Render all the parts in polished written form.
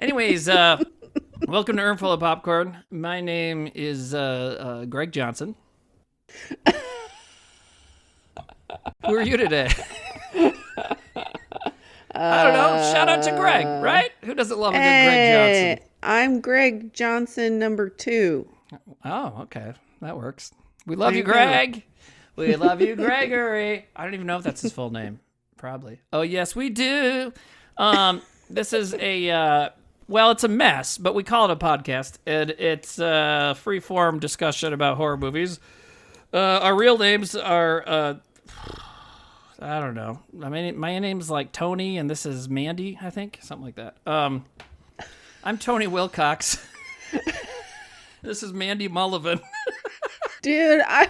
Anyways, welcome to Earnful of Popcorn. My name is Greg Johnson. Who are you today? I don't know. Shout out to Greg, right? Who doesn't love a good Greg Johnson? I'm Greg Johnson number 2. Oh, okay. That works. We love you, Greg. We love you, Gregory. I don't even know if that's his full name. Probably. Oh, yes, we do. This is it's a mess, but we call it a podcast, and it's a free-form discussion about horror movies. Our real names are, I don't know. I mean, my name's like Tony, and this is Mandy, I think, something like that. I'm Tony Wilcox. This is Mandy Mullivan. Dude, I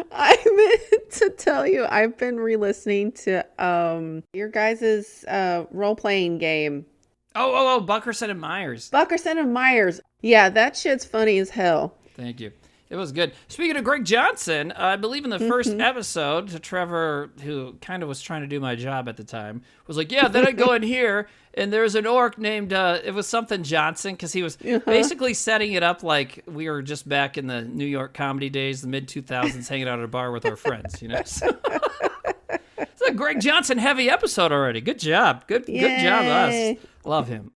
meant to tell you, I've been re-listening to your guys' role-playing game. Oh, Buckerson and Myers. Buckerson and Myers. Yeah, that shit's funny as hell. Thank you. It was good. Speaking of Greg Johnson, I believe in the first episode, Trevor, who kind of was trying to do my job at the time, was like, yeah, then I go in here, and there's an orc named, it was something Johnson, because he was basically setting it up like we were just back in the New York comedy days, the mid-2000s, hanging out at a bar with our friends, you know? So, it's a Greg Johnson heavy episode already. Good job. Good job, us. Love him.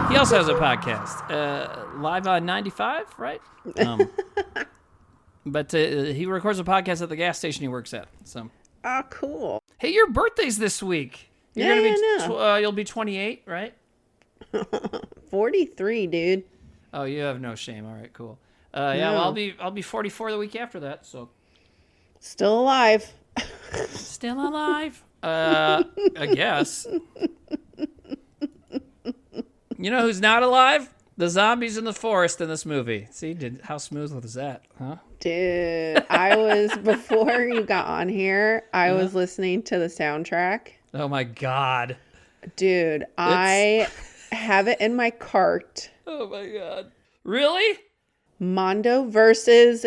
He also has a podcast, live on 95, right? But he records a podcast at the gas station he works at. So. Oh, cool. Hey, your birthday's this week. You'll be 28, right? 43, dude. Oh, you have no shame. All right, cool. Yeah, well, I'll be 44 the week after that. So. Still alive. Still alive. I guess. You know who's not alive? The zombies in the forest in this movie. See, how smooth was that, huh? Dude, before you got on here, I was listening to the soundtrack. Oh my God. Dude, I have it in my cart. Oh my God. Really? Mondo versus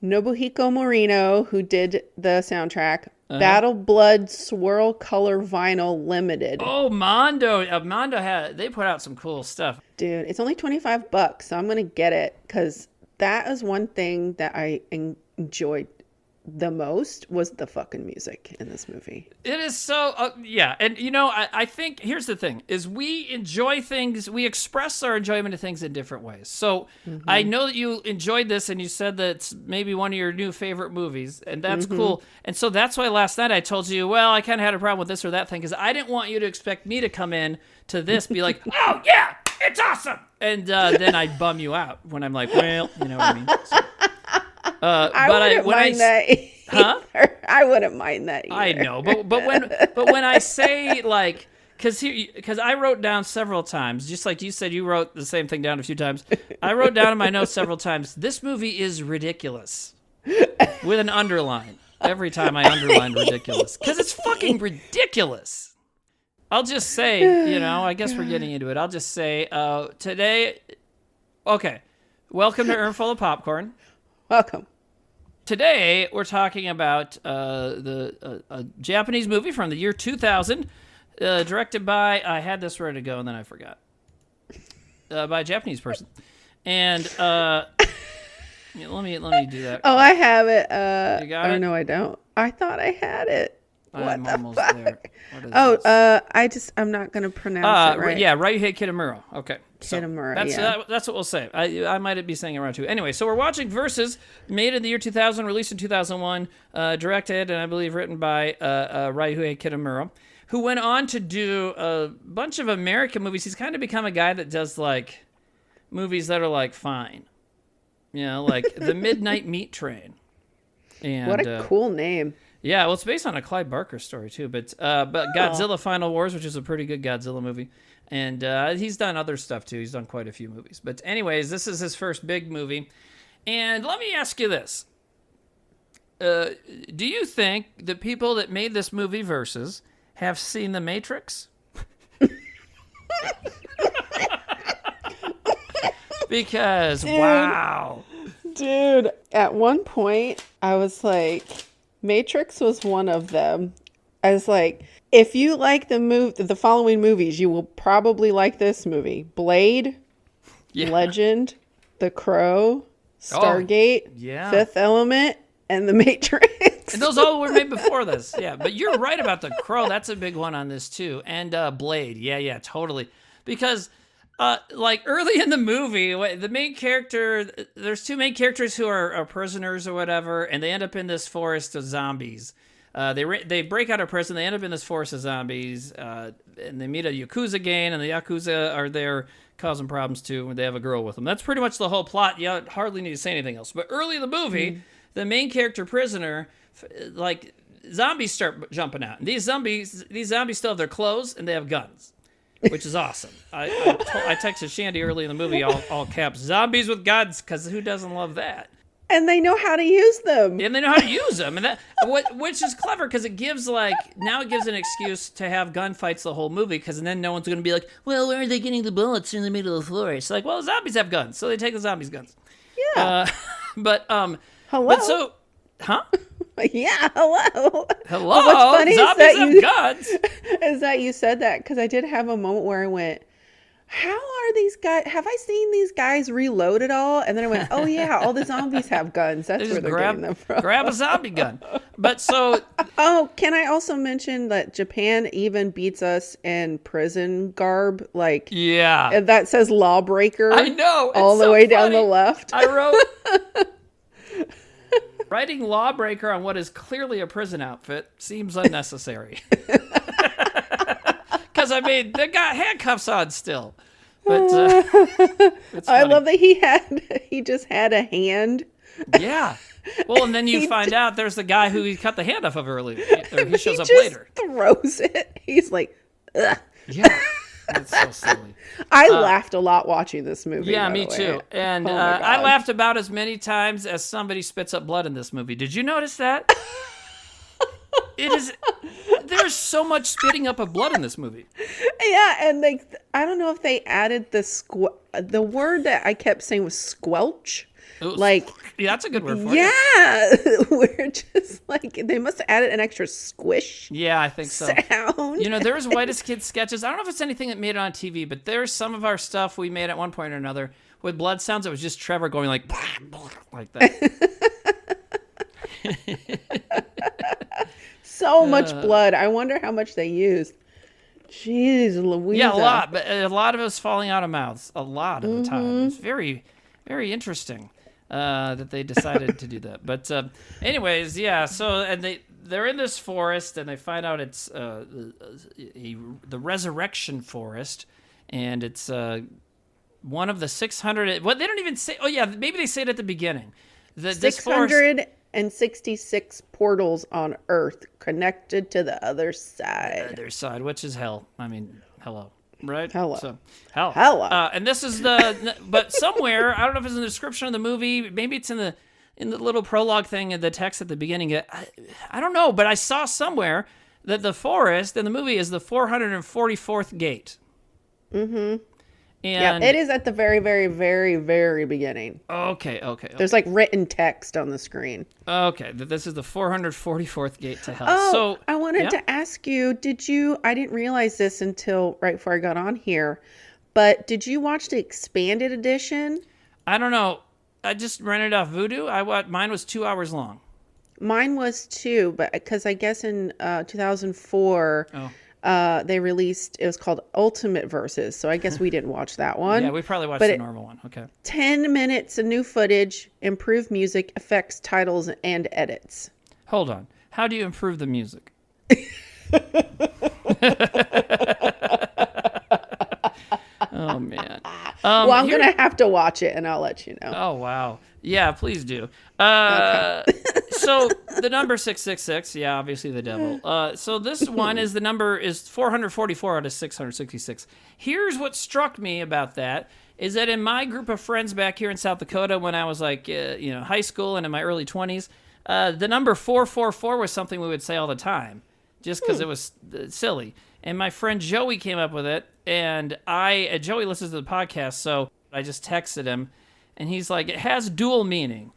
Nobuhiko Morino, who did the soundtrack. Battle Blood Swirl Color Vinyl Limited. Oh, Mondo. They put out some cool stuff. Dude, it's only $25, so I'm going to get it because that is one thing that I enjoyed the most was the fucking music in this movie. It is so, yeah. And, you know, I think, here's the thing, is we enjoy things, we express our enjoyment of things in different ways. So I know that you enjoyed this and you said that it's maybe one of your new favorite movies, and that's cool. And so that's why last night I told you, well, I kind of had a problem with this or that thing, because I didn't want you to expect me to come in to this, be like, oh, yeah, it's awesome. And then I'd bum you out when I'm like, well, you know what I mean? So, I wouldn't mind that either. I wouldn't mind that either. I know, but when I say like, because I wrote down several times, just like you said, you wrote the same thing down a few times. I wrote down in my notes several times. This movie is ridiculous, with an underline every time I underlined ridiculous, because it's fucking ridiculous. I'll just say, you know, I guess we're getting into it. I'll just say today. Okay, welcome to Earnful of Popcorn. Welcome. Today, we're talking about a Japanese movie from the year 2000, directed by, I had this ready to go and then I forgot, by a Japanese person. And let me do that. Oh, I have it. You got it? No, I don't. I thought I had it. I'm almost there. What is this? I'm not going to pronounce it right. Yeah, Ryuhei Kitamura. Okay. Kitamura, that's what we'll say. I might be saying it wrong too. Anyway, so we're watching Versus, made in the year 2000, released in 2001, directed and I believe written by Ryuhei Kitamura, who went on to do a bunch of American movies. He's kind of become a guy that does like movies that are like fine, you know, like The Midnight Meat Train. And what a cool name. Yeah, well, it's based on a Clive Barker story too, but Godzilla Final Wars, which is a pretty good Godzilla movie, and he's done other stuff too. He's done quite a few movies, but anyways, this is his first big movie, And let me ask you this. Do you think the people that made this movie Versus have seen The Matrix? Because, wow. Dude, at one point, I was like, Matrix was one of them. I was like, if you like the following movies, you will probably like this movie. Blade, Legend, The Crow, Stargate, Fifth Element, and The Matrix. And those all were made before this. Yeah, but you're right about The Crow. That's a big one on this, too. And Blade. Yeah, totally. Because... like early in the movie, the main character, there's two main characters who are prisoners or whatever, and they end up in this forest of zombies. They break out of prison, they end up in this forest of zombies, and they meet a Yakuza gang, and the Yakuza are there causing problems too, and they have a girl with them. That's pretty much the whole plot. You hardly need to say anything else. But early in the movie, the main character prisoner, like, zombies start jumping out. And these zombies still have their clothes, and they have guns. Which is awesome. I texted Shandy early in the movie, all caps, zombies with guns, because who doesn't love that? And they know how to use them. And they know how to use them, and which is clever, because it gives an excuse to have gunfights the whole movie, because then no one's going to be like, well, where are they getting the bullets in the middle of the forest? Like, well, zombies have guns, so they take the zombies' guns. Yeah. Hello. But so, huh? Yeah, hello. Hello. What's funny zombies have guns. Is that you said that, because I did have a moment where I went, how are these guys? Have I seen these guys reload at all? And then I went, oh yeah, all the zombies have guns. That's where they're getting them from. Grab a zombie gun. But so. Oh, can I also mention that Japan even beats us in prison garb? Like, yeah, that says lawbreaker. I know. All the way down the left. I wrote. Writing lawbreaker on what is clearly a prison outfit seems unnecessary. Because, I mean, they got handcuffs on still. But I love that he just had a hand. Yeah. Well, and then you find out there's the guy who he cut the hand off of earlier. Or he shows up just later. Throws it. He's like, ugh. Yeah. That's so silly. I laughed a lot watching this movie. Yeah, me too. And I laughed about as many times as somebody spits up blood in this movie. Did you notice that? There's so much spitting up of blood in this movie. Yeah, and I don't know if they added the word that I kept saying was squelch. Like, yeah, that's a good word for it. Yeah, we're just like, they must have added an extra squish. Yeah, I think so. Sound. You know, there was Whitest Kids sketches. I don't know if it's anything that made it on TV, but there's some of our stuff we made at one point or another with blood sounds. It was just Trevor going like that. So much blood. I wonder how much they used. Jeez Louise. Yeah, a lot, but a lot of it was falling out of mouths. A lot of the time. It's very, very interesting. That they decided to do that. But anyways, yeah, so and they're in this forest and they find out it's the resurrection forest, and it's one of the 600 they don't even say, oh yeah, maybe they say it at the beginning. 666 portals on Earth connected to the other side. The other side, which is hell. I mean, hello. Right? Hello. So, hell. Hello. And this is but somewhere, I don't know if it's in the description of the movie, maybe it's in the little prologue thing in the text at the beginning. I don't know, but I saw somewhere that the forest in the movie is the 444th gate. Mm-hmm. And yeah, it is at the very, very, very, very beginning. Okay. There's like written text on the screen. Okay, this is the 444th gate to hell. Oh, so I wanted to ask you, I didn't realize this until right before I got on here, but did you watch the expanded edition? I don't know. I just rented off Vudu. Mine was 2 hours long. Mine was too, but because I guess in 2004... Oh. They released, it was called Ultimate Versus, so I guess we didn't watch that one. Yeah, we probably watched the normal one. Okay. 10 minutes of new footage, improved music, effects, titles, and edits. Hold on. How do you improve the music? Oh, man. Well, I'm going to have to watch it, and I'll let you know. Oh, wow. Yeah, please do. So the number 666, yeah, obviously the devil. So this one is the number is 444 out of 666. Here's what struck me about that is that in my group of friends back here in South Dakota, when I was like, high school and in my early 20s, the number 444 was something we would say all the time, just because it was silly. And my friend Joey came up with it, and Joey listens to the podcast, so I just texted him, and he's like, it has dual meaning.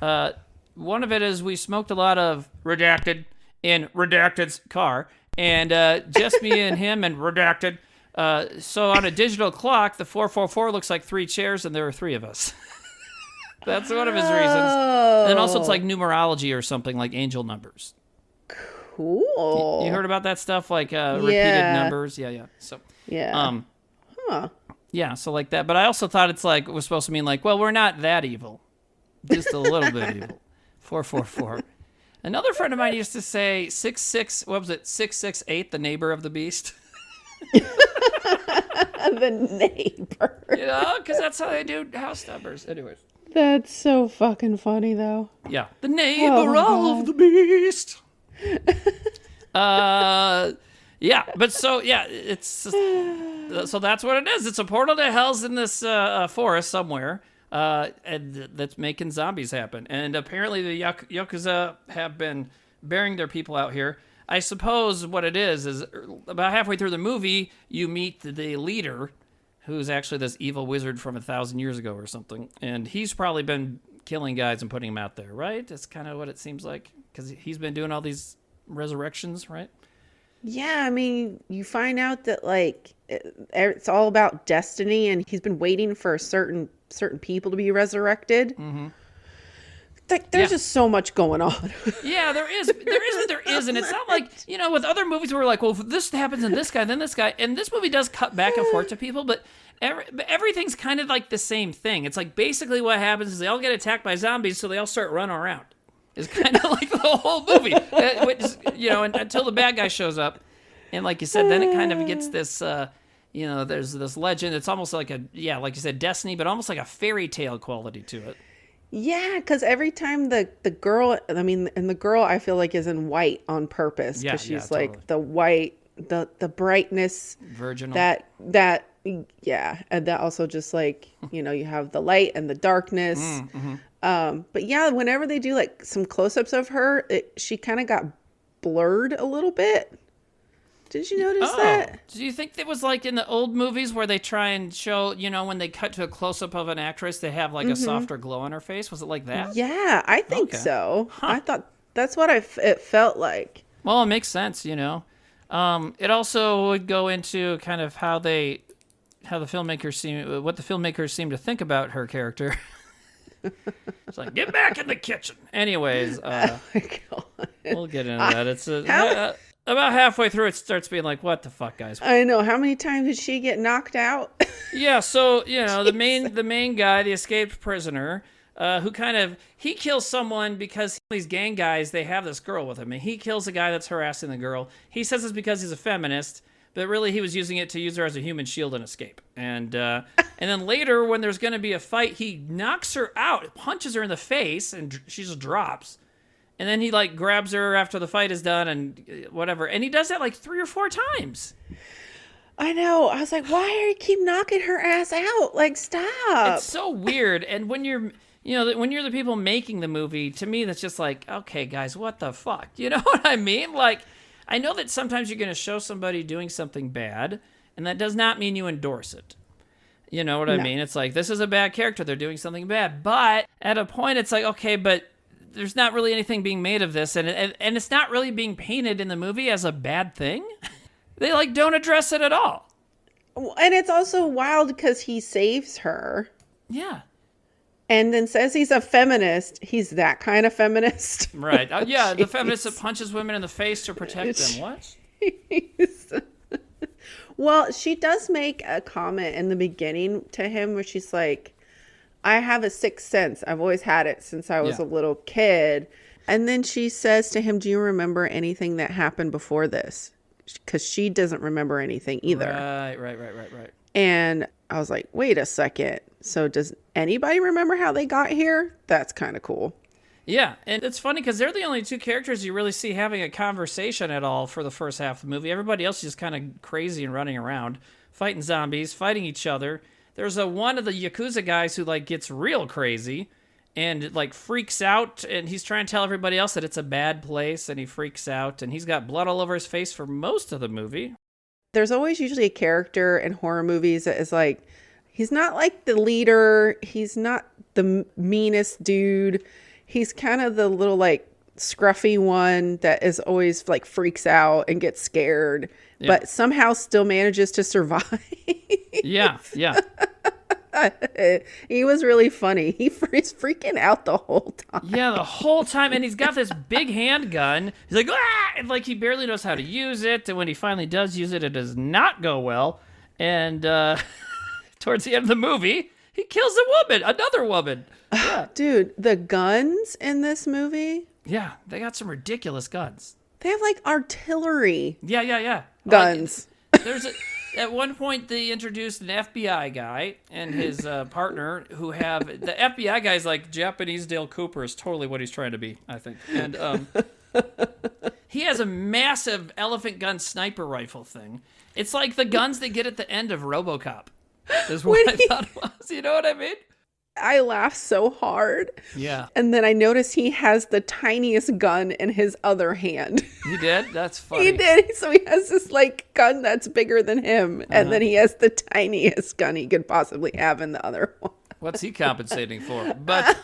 One of it is we smoked a lot of Redacted in Redacted's car, and just me and him and Redacted. So on a digital clock, the 444 looks like 3 chairs, and there are 3 of us. That's one of his reasons. And also it's like numerology or something, like angel numbers. Cool. You heard about that stuff, like repeated numbers? Yeah. So yeah. Yeah, so like that. But I also thought it was supposed to mean like, well, we're not that evil. Just a little bit evil. 444. Another friend of mine used to say 668, the neighbor of the beast. The neighbor. Because that's how they do house numbers. Anyways. That's so fucking funny, though. Yeah. The neighbor of the beast. Yeah, but it's so that's what it is. It's a portal to hell's in this forest somewhere, and that's making zombies happen. And apparently the Yakuza have been burying their people out here. I suppose what it is about halfway through the movie, you meet the leader, who's actually this evil wizard from 1,000 years ago or something. And he's probably been killing guys and putting them out there, right? That's kind of what it seems like, because he's been doing all these resurrections, right? Yeah, I mean, you find out that, like, it's all about destiny, and he's been waiting for certain people to be resurrected. Mm-hmm. Like, there's just so much going on. Yeah, there is, and it's not like, with other movies where we're like, well, if this happens in this guy, then this guy, and this movie does cut back and forth to people, but everything's kind of like the same thing. It's like basically what happens is they all get attacked by zombies, so they all start running around. It's kind of like the whole movie, until the bad guy shows up, and like you said, then it kind of gets this, there's this legend. It's almost like like you said, destiny, but almost like a fairy tale quality to it. Yeah, because every time the girl, and the girl I feel like is in white on purpose, because she's like the white, the brightness, virginal. That and that also just like you have the light and the darkness. Mm-hmm. But yeah, whenever they do like some close-ups of her, she kind of got blurred a little bit. Did you notice that? Do you think it was like in the old movies where they try and show, when they cut to a close-up of an actress, they have like a softer glow on her face? Was it like that? Yeah, I think so. Huh. I thought that's what it felt like. Well, it makes sense, It also would go into kind of what the filmmakers seem to think about her character. It's like, get back in the kitchen. Anyways, oh my God. We'll get into that. It's about halfway through, it starts being like, what the fuck, guys? I know. How many times did she get knocked out? Yeah, so, the main guy, the escaped prisoner, who he kills someone because these gang guys, they have this girl with him, and he kills the guy that's harassing the girl. He says it's because he's a feminist, but really he was using it to use her as a human shield and escape. And then later, when there's going to be a fight, he knocks her out, punches her in the face, and she just drops. And then he like grabs her after the fight is done and whatever. And he does that like 3 or 4 times. I know. I was like, why are you keep knocking her ass out? Like, stop. It's so weird. And when you're the people making the movie, to me, that's just like, okay, guys, what the fuck? You know what I mean? Like, I know that sometimes you're going to show somebody doing something bad, and that does not mean you endorse it. You know what I mean? It's like, this is a bad character. They're doing something bad. But at a point, it's like, okay, but there's not really anything being made of this, and it's not really being painted in the movie as a bad thing. They like don't address it at all. And it's also wild because he saves her. Yeah. And then says he's a feminist. He's that kind of feminist. Right. Yeah, the feminist that punches women in the face to protect them. What? Well, she does make a comment in the beginning to him where she's like, I have a sixth sense. I've always had it since I was a little kid. And then she says to him, do you remember anything that happened before this? Because she doesn't remember anything either. Right. And I was like, wait a second. So does anybody remember how they got here? That's kind of cool. Yeah, and it's funny because they're the only 2 characters you really see having a conversation at all for the first half of the movie. Everybody else is just kind of crazy and running around, fighting zombies, fighting each other. there's one of the Yakuza guys who like gets real crazy and like freaks out, and he's trying to tell everybody else that it's a bad place, and he freaks out, and he's got blood all over his face for most of the movie. There's always usually a character in horror movies that is like, he's not like the leader, he's not the meanest dude, he's kind of the little like scruffy one that is always like freaks out and gets scared, but somehow still manages to survive. Yeah. He was really funny. He's freaking out the whole time. Yeah, the whole time. And he's got this big handgun. He's like, ah! And like he barely knows how to use it. And when he finally does use it, it does not go well. And towards the end of the movie, he kills another woman. Yeah. Dude, the guns in this movie. Yeah, they got some ridiculous guns. They have like artillery. Yeah. Guns. At one point, they introduced an FBI guy and his partner who have... The FBI guy's like Japanese Dale Cooper is totally what he's trying to be, I think. And he has a massive elephant gun sniper rifle thing. It's like the guns they get at the end of RoboCop. Is what I thought it was. You know what I mean? I laughed so hard. Yeah. And then I noticed he has the tiniest gun in his other hand. He did? That's funny. He did. So he has this like gun that's bigger than him. And then he has the tiniest gun he could possibly have in the other one. What's he compensating for? But,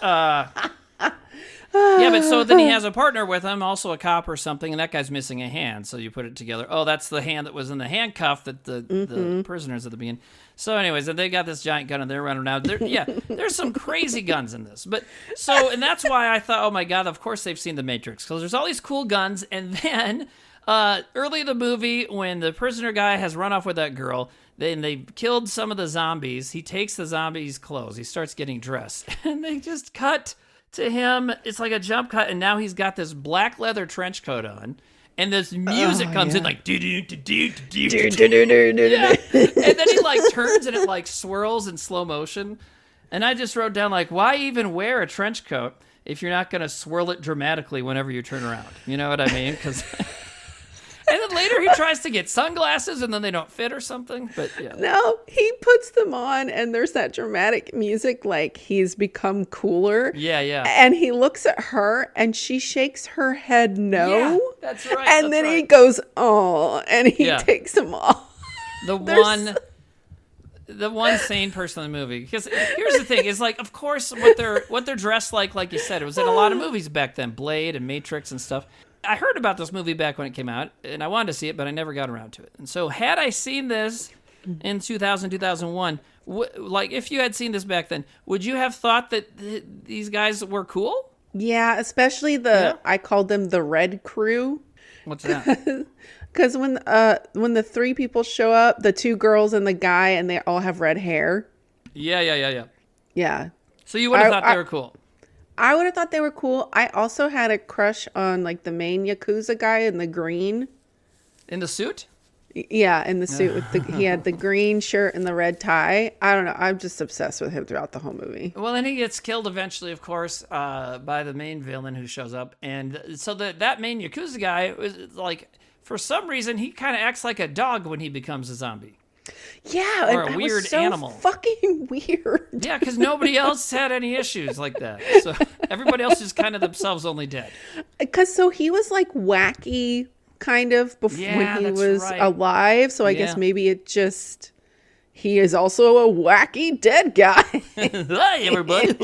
yeah, but so then he has a partner with him, also a cop or something, and that guy's missing a hand. So you put it together. Oh, that's the hand that was in the handcuff that the prisoners at the beginning. So anyways, they got this giant gun and they're running around. There's some crazy guns in this. And that's why I thought, oh my God, of course they've seen The Matrix. Because there's all these cool guns. And then early in the movie, when the prisoner guy has run off with that girl, then they killed some of the zombies. He takes the zombies' clothes. He starts getting dressed. And they just cut to him. It's like a jump cut. And now he's got this black leather trench coat on. And this music comes in like do-do-do-do-do-do. Yeah. And then he like turns and it like swirls in slow motion. And I just wrote down like, why even wear a trench coat if you're not going to swirl it dramatically whenever you turn around? You know what I mean? And then later he tries to get sunglasses and then they don't fit or something. But yeah. No, he puts them on and there's that dramatic music like he's become cooler. Yeah. And he looks at her and she shakes her head no. Yeah, that's right. And then he goes, oh, and he takes them off. The one sane person in the movie. Because here's the thing, is like, of course, what they're dressed like you said, it was in a lot of movies back then, Blade and Matrix and stuff. I heard about this movie back when it came out, and I wanted to see it, but I never got around to it. And so had I seen this in 2000, 2001, like if you had seen this back then, would you have thought that these guys were cool? Yeah, especially I called them the Red Crew. What's that? Because when the three people show up, the two girls and the guy, and they all have red hair. Yeah. Yeah. So you would have thought they were cool. I would have thought they were cool. I also had a crush on like the main Yakuza guy in the green. In the suit? Yeah, in the suit he had the green shirt and the red tie. I don't know. I'm just obsessed with him throughout the whole movie. Well, then he gets killed eventually, of course, by the main villain who shows up. And so that main Yakuza guy was like, for some reason, he kind of acts like a dog when he becomes a zombie. Yeah, or a weird animal. Fucking weird. Yeah, because nobody else had any issues like that. So everybody else is kind of themselves only dead. Because he was like wacky, kind of before when he was alive. So I guess maybe he is also a wacky dead guy. Hi, everybody.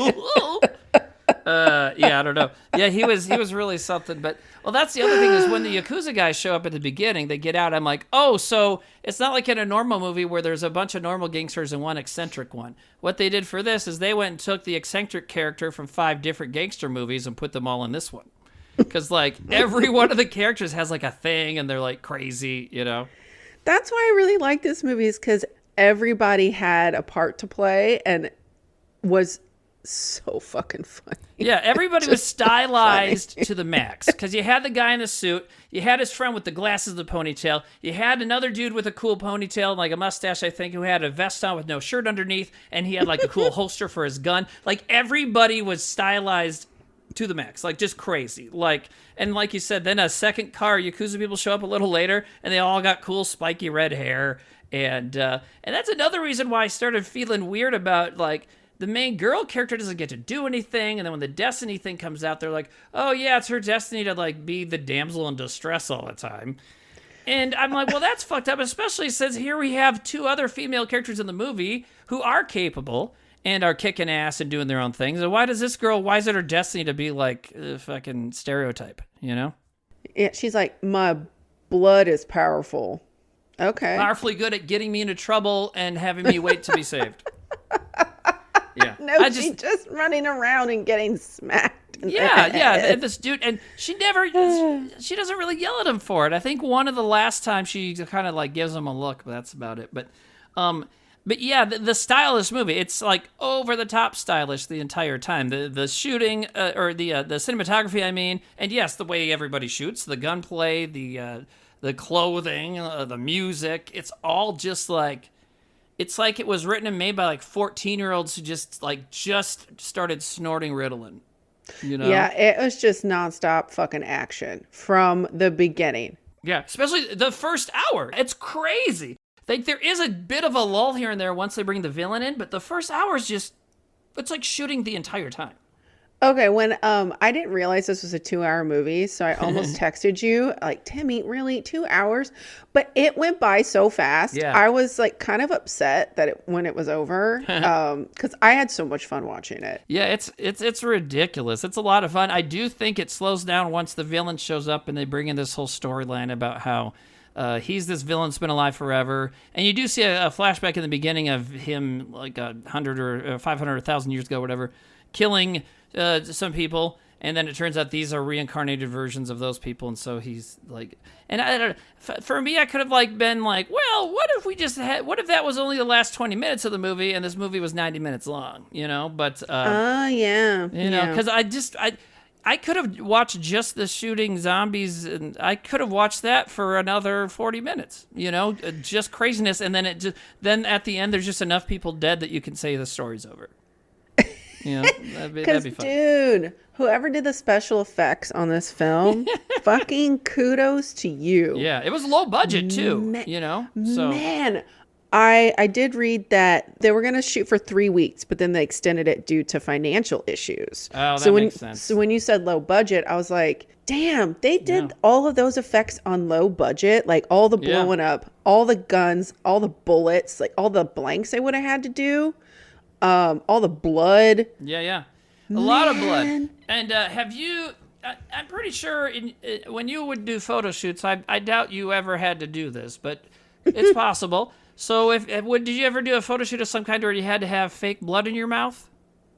I don't know. Yeah, he was really something. But that's the other thing is when the Yakuza guys show up at the beginning, they get out. I'm like, oh, so it's not like in a normal movie where there's a bunch of normal gangsters and one eccentric one. What they did for this is they went and took the eccentric character from 5 different gangster movies and put them all in this one. Because like every one of the characters has like a thing and they're like crazy, you know. That's why I really like this movie is because everybody had a part to play and was so fucking funny. Yeah, everybody was stylized to the max. Because you had the guy in the suit, you had his friend with the glasses and the ponytail, you had another dude with a cool ponytail and like a mustache, I think, who had a vest on with no shirt underneath, and he had like a cool holster for his gun. Like everybody was stylized to the max, like just crazy. Like, and like you said, then a second car, Yakuza people show up a little later, and they all got cool spiky red hair, and that's another reason why I started feeling weird about like the main girl character doesn't get to do anything, and then when the Destiny thing comes out, they're like, oh yeah, it's her destiny to like be the damsel in distress all the time. And I'm like, well, that's fucked up, especially since here we have two other female characters in the movie who are capable and are kicking ass and doing their own things. And why is it her destiny to be like a fucking stereotype, you know? Yeah, she's like, my blood is powerful. Okay. Powerfully good at getting me into trouble and having me wait to be saved. Yeah. No, she's just running around and getting smacked. Yeah. And this dude, and she doesn't really yell at him for it. I think one of the last times she kind of like gives him a look, but that's about it. But yeah, the style of this movie, it's like over the top stylish the entire time. The shooting, or the cinematography, I mean, and yes, the way everybody shoots, the gunplay, the clothing, the music, it's all just like, it's like it was written and made by like 14-year-olds who just started snorting Ritalin. You know? Yeah, it was just nonstop fucking action from the beginning. Yeah, especially the first hour. It's crazy. Like, there is a bit of a lull here and there once they bring the villain in, but the first hour is just, it's like shooting the entire time. Okay, when I didn't realize this was a 2-hour movie, so I almost texted you like, Timmy, really 2 hours? But it went by so fast. Yeah. I was like kind of upset that when it was over, because I had so much fun watching it. Yeah, it's ridiculous. It's a lot of fun. I do think it slows down once the villain shows up and they bring in this whole storyline about how he's this villain that's been alive forever. And you do see a flashback in the beginning of him like 100 or 500 or 1,000 years ago, whatever, killing some people, and then it turns out these are reincarnated versions of those people, and so he's like, and I don't know, for me, I could have like been like, well, what if that was only the last 20 minutes of the movie, and this movie was 90 minutes long, you know? But yeah, you know, because I could have watched just the shooting zombies, and I could have watched that for another 40 minutes, you know, just craziness, and then at the end, there's just enough people dead that you can say the story's over. You know, that'd be fun. Dude, whoever did the special effects on this film, fucking kudos to you. Yeah, it was low budget too, you know? So. Man, I did read that they were going to shoot for 3 weeks, but then they extended it due to financial issues. Oh, that makes sense. So when you said low budget, I was like, damn, they did all of those effects on low budget, like all the blowing up, all the guns, all the bullets, like all the blanks they would have had to do. All the blood. Yeah. A lot of blood. And have you, I'm pretty sure when you would do photo shoots, I doubt you ever had to do this, but it's possible. So did you ever do a photo shoot of some kind where you had to have fake blood in your mouth?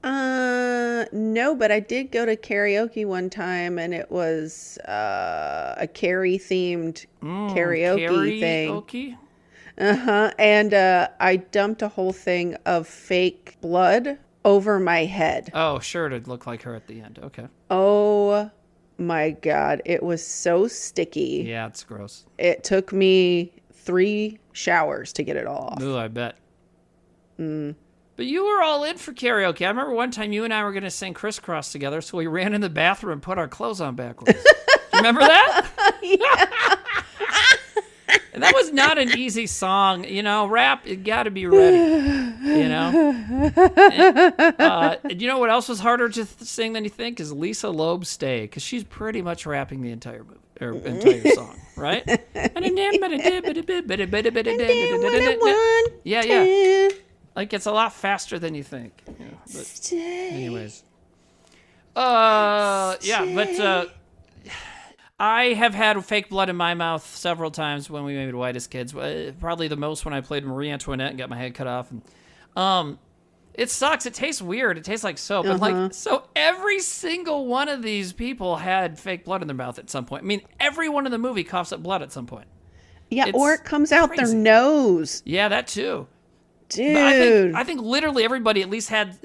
No, but I did go to karaoke one time, and it was a Carrie-themed karaoke thing. And I dumped a whole thing of fake blood over my head. Oh, sure, to look like her at the end. Okay. Oh my God. It was so sticky. Yeah, it's gross. It took me 3 showers to get it all off. Ooh, I bet. But you were all in for karaoke. I remember one time you and I were going to sing Crisscross together, so we ran in the bathroom and put our clothes on backwards. Do you remember that? Yeah. And that was not an easy song, you know. Rap, you got to be ready, you know. And you know what else was harder to sing than you think is Lisa Loeb's "Stay," because she's pretty much rapping the entire movie or entire song, right? Yeah. Like it's a lot faster than you think. You know, but anyways, I have had fake blood in my mouth several times when we made White as kids. Probably the most when I played Marie Antoinette and got my head cut off. And it sucks. It tastes weird. It tastes like soap. And so every single one of these people had fake blood in their mouth at some point. I mean, everyone in the movie coughs up blood at some point. Yeah, or it comes out their nose. Yeah, that too. Dude. I think literally everybody at least had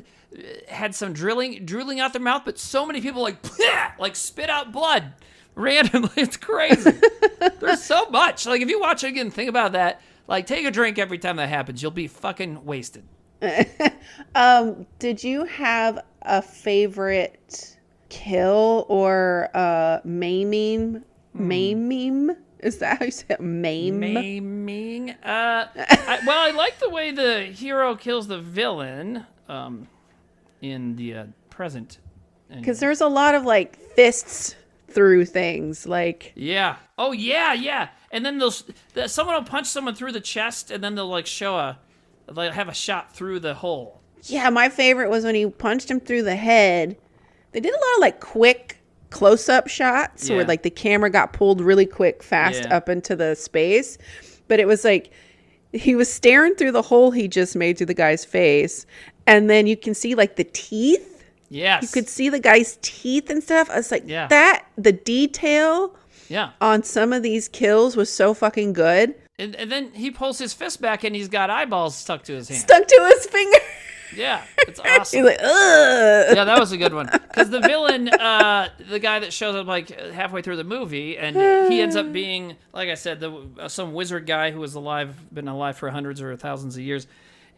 some drooling out their mouth, but so many people like spit out blood. Randomly. It's crazy. There's so much. Like, if you watch it again, think about that. Like, take a drink every time that happens. You'll be fucking wasted. Did you have a favorite kill or maiming. Maiming? Is that how you say it? Maiming. I like the way the hero kills the villain in the present. Because there's a lot of like fists through things. Like, yeah. Oh, yeah. And then someone will punch someone through the chest, and then they'll like they'll have a shot through the hole. Yeah, my favorite was when he punched him through the head. They did a lot of like quick close-up shots where like the camera got pulled really quick, fast up into the space. But it was like he was staring through the hole he just made through the guy's face. And then you can see like the teeth. Yes. You could see the guy's teeth and stuff. I was like, the detail on some of these kills was so fucking good. And then he pulls his fist back and he's got eyeballs stuck to his hand. Stuck to his finger. Yeah, it's awesome. He's like, ugh. Yeah, that was a good one. Because the villain, the guy that shows up like halfway through the movie, and he ends up being, like I said, some wizard guy who was been alive for hundreds or thousands of years.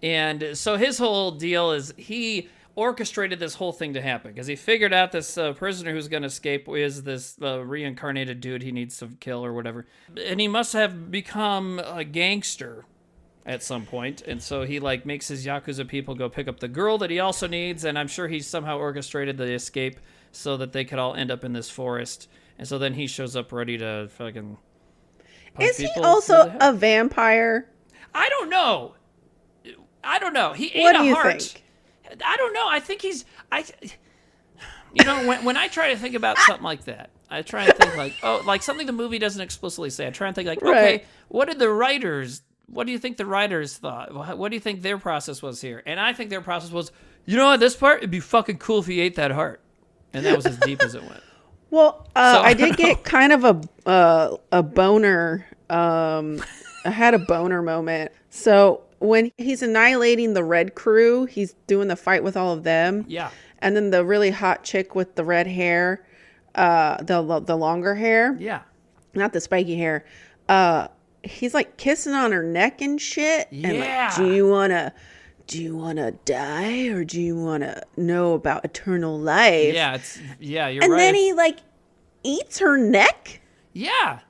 And so his whole deal is he orchestrated this whole thing to happen because he figured out this prisoner who's going to escape is this reincarnated dude he needs to kill or whatever. And he must have become a gangster at some point, and so he like makes his Yakuza people go pick up the girl that he also needs, and I'm sure he somehow orchestrated the escape so that they could all end up in this forest, and so then he shows up ready to fucking punch Is he people also a vampire? I don't know. He ate What a do you heart. think? I don't know. I think when I try to think about something like that, I try and think like, like something the movie doesn't explicitly say. I try and think like, okay, what do you think the writers thought? What do you think their process was here? And I think their process was, at this part, it'd be fucking cool if he ate that heart. And that was as deep as it went. Well, I did get kind of a boner. I had a boner moment. So when he's annihilating the red crew, he's doing the fight with all of them. Yeah. And then the really hot chick with the red hair, the longer hair. Yeah. Not the spiky hair. He's like kissing on her neck and shit. Yeah. And like, do you wanna die or do you wanna know about eternal life? Yeah, you're right. And then he like eats her neck. Yeah.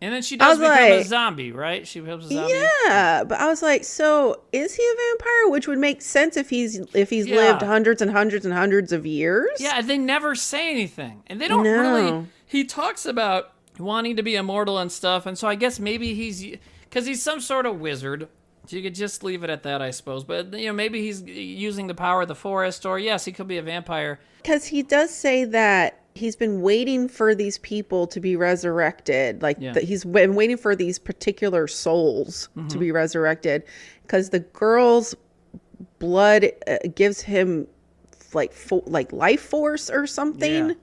And then she does become a zombie, right? She becomes a zombie. Yeah, but I was like, so is he a vampire? Which would make sense if he's lived hundreds and hundreds and hundreds of years. Yeah, they never say anything, and they don't really. He talks about wanting to be immortal and stuff, and so I guess maybe because he's some sort of wizard. So you could just leave it at that, I suppose. But maybe he's using the power of the forest, or yes, he could be a vampire. Because he does say that he's been waiting for these people to be resurrected. Like he's been waiting for these particular souls to be resurrected, because the girl's blood gives him like life force or something. Yeah.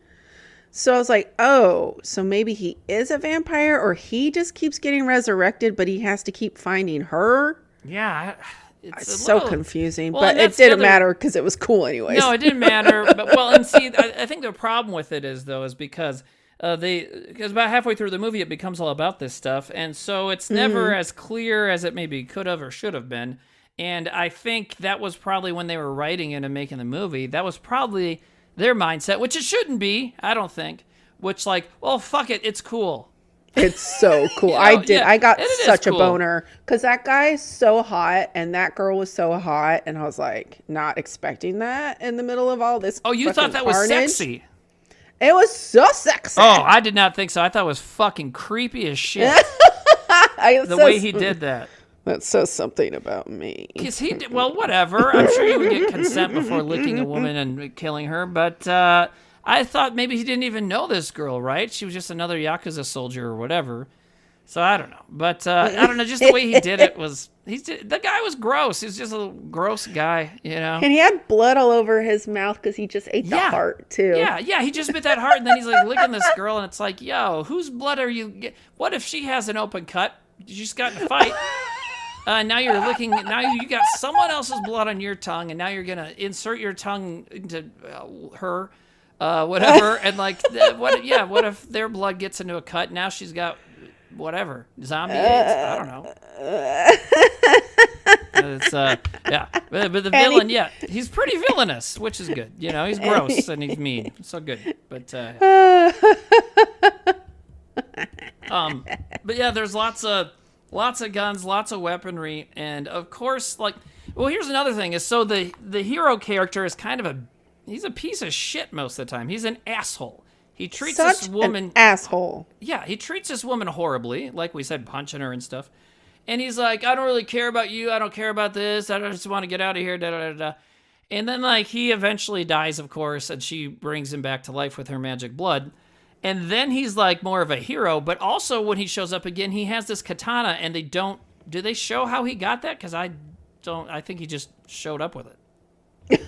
So I was like, oh, so maybe he is a vampire, or he just keeps getting resurrected, but he has to keep finding her. Yeah. It's so confusing, but it didn't matter because it was cool anyways. No, it didn't matter. But and see, I think the problem with it is because about halfway through the movie, it becomes all about this stuff. And so it's never as clear as it maybe could have or should have been. And I think that was probably when they were writing it and making the movie, that was probably their mindset, which it shouldn't be, I don't think. Which like, well, fuck it, it's cool. It's so cool. I got such a boner because that guy is so hot and that girl was so hot, and I was like not expecting that in the middle of all this. Oh, you thought that carnage. Was sexy? It was so sexy. Oh, I did not think so. I thought it was fucking creepy as shit. The way he did that. That says something about me. Because he did, well, whatever. I'm sure you would get consent before licking a woman and killing her, but I thought maybe he didn't even know this girl, right? She was just another Yakuza soldier or whatever. So I don't know. But I don't know, just the way he did it was... the guy was gross. He's just a gross guy, And he had blood all over his mouth because he just ate the heart, too. Yeah, he just bit that heart, and then he's like licking this girl, and it's like, yo, whose blood are you... What if she has an open cut? You just got in a fight. Now you're licking... Now you got someone else's blood on your tongue, and now you're going to insert your tongue into her... whatever, and like, what if their blood gets into a cut? Now she's got whatever zombie AIDS. I don't know. It's yeah, but the villain, yeah, he's pretty villainous, which is good. You know, he's gross and he's mean, so good. But but yeah, there's lots of guns, lots of weaponry, and of course, like, well, here's another thing: is so the hero character is kind of he's a piece of shit most of the time. He's an asshole. He treats this woman an asshole. Yeah, he treats this woman horribly, like we said, punching her and stuff. And he's like, I don't really care about you. I don't care about this. I just want to get out of here. Da da da da. And then like he eventually dies, of course, and she brings him back to life with her magic blood. And then he's like more of a hero, but also when he shows up again, he has this katana, and do they show how he got that? Because I think he just showed up with it.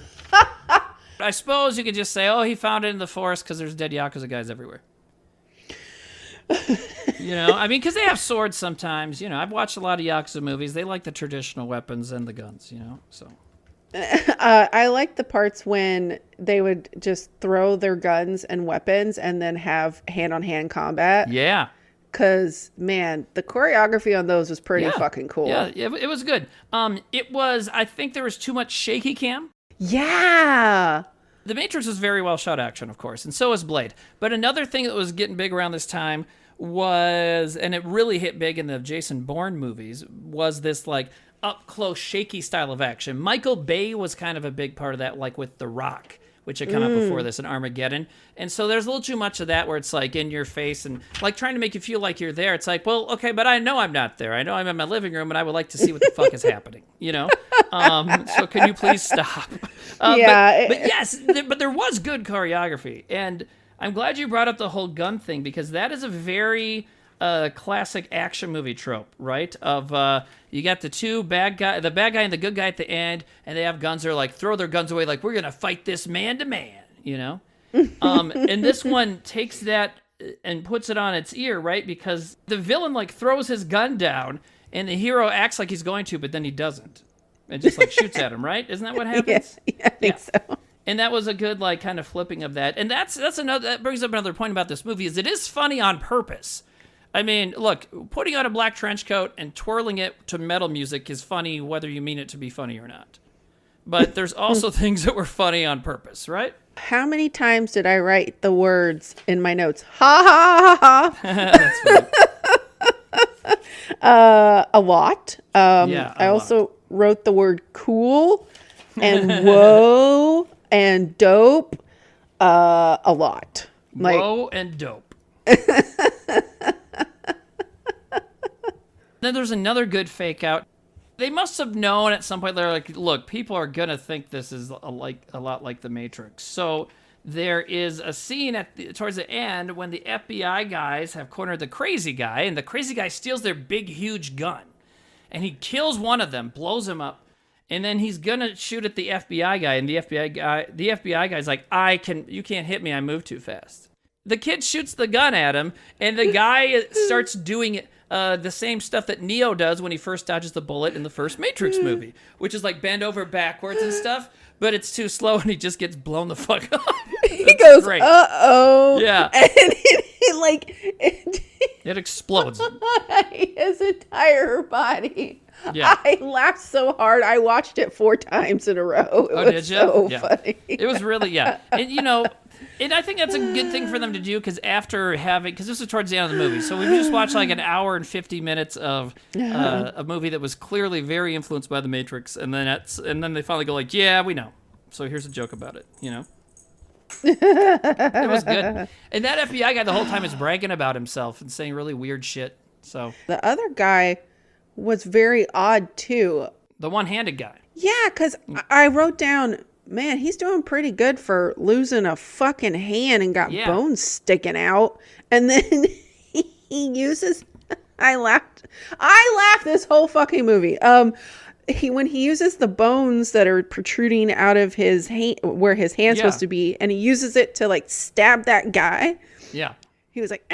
I suppose you could just say, oh, he found it in the forest because there's dead Yakuza guys everywhere. You know, I mean, because they have swords sometimes. You know, I've watched a lot of Yakuza movies. They like the traditional weapons and the guns, you know, so. I like the parts when they would just throw their guns and weapons and then have hand-on-hand combat. Yeah. Because, man, the choreography on those was pretty fucking cool. Yeah, it was good. I think there was too much shaky cam. Yeah. The Matrix was very well shot action, of course, and so was Blade. But another thing that was getting big around this time was, and it really hit big in the Jason Bourne movies, was this, like, up-close, shaky style of action. Michael Bay was kind of a big part of that, like with The Rock, which had come out before this in Armageddon. And so there's a little too much of that where it's like in your face and like trying to make you feel like you're there. It's like, well, okay, but I know I'm not there. I know I'm in my living room and I would like to see what the fuck is happening, you know? So can you please stop? Yeah. But yes, but there was good choreography. And I'm glad you brought up the whole gun thing because that is a very classic action movie trope, right? Of you got the bad guy and the good guy at the end, and they have guns. They're like throw their guns away, like we're gonna fight this man to man, you know. And this one takes that and puts it on its ear, right? Because the villain like throws his gun down, and the hero acts like he's going to, but then he doesn't, and just like shoots at him, right? Isn't that what happens? Yeah, I think so. And that was a good like kind of flipping of that. And that's another that brings up another point about this movie is it is funny on purpose. I mean, look, putting on a black trench coat and twirling it to metal music is funny whether you mean it to be funny or not. But there's also things that were funny on purpose, right? How many times did I write the words in my notes? Ha ha ha ha. That's funny. A lot. I also lot. wrote the word cool and whoa and dope a lot. Whoa and dope. Then there's another good fake out. They must have known at some point, they're like, look, people are going to think this is a lot like The Matrix. So there is a scene towards the end when the FBI guys have cornered the crazy guy, and the crazy guy steals their big, huge gun. And he kills one of them, blows him up, and then he's going to shoot at the FBI guy, and the FBI guy's like, you can't hit me, I move too fast. The kid shoots the gun at him, and the guy starts doing the same stuff that Neo does when he first dodges the bullet in the first Matrix movie, which is like bend over backwards and stuff, but it's too slow and he just gets blown the fuck up. He goes, great. Uh-oh. Yeah. And it explodes. His entire body. Yeah. I laughed so hard. I watched it 4 times in a row. It was did you? so Yeah. funny. It was really, yeah. And, you know, and I think that's a good thing for them to do because because this is towards the end of the movie, so we've just watched like an hour and 50 minutes of a movie that was clearly very influenced by The Matrix, and then they finally go like, yeah, we know. So here's a joke about it, you know? It was good. And that FBI guy the whole time is bragging about himself and saying really weird shit. So the other guy was very odd too. The one-handed guy. Yeah, because I wrote down, man, he's doing pretty good for losing a fucking hand and got bones sticking out. And then he uses, I laughed this whole fucking movie. When he uses the bones that are protruding out of his hand, where his hand's supposed to be, and he uses it to like stab that guy. Yeah. He was like,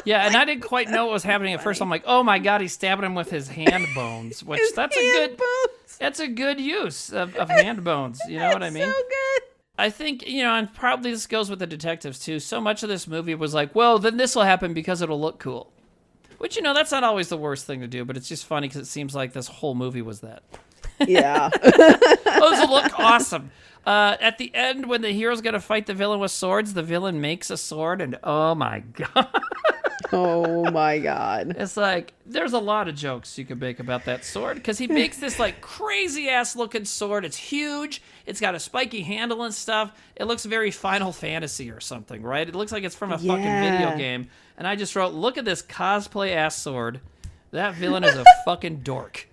yeah, and I didn't quite know what was happening at first. I'm like, oh my god, he's stabbing him with his hand bones, which that's a good use of hand bones. You know what I mean? So good. I think, you know, and probably this goes with the detectives too. So much of this movie was like, well, then this will happen because it'll look cool. Which, that's not always the worst thing to do, but it's just funny because it seems like this whole movie was that. Yeah. Those will look awesome. At the end, when the hero's going to fight the villain with swords, the villain makes a sword, and oh my God. Oh my God. It's like, there's a lot of jokes you could make about that sword, because he makes this like crazy ass looking sword. It's huge. It's got a spiky handle and stuff. It looks very Final Fantasy or something, right? It looks like it's from a fucking video game. And I just wrote, look at this cosplay ass sword. That villain is a fucking dork.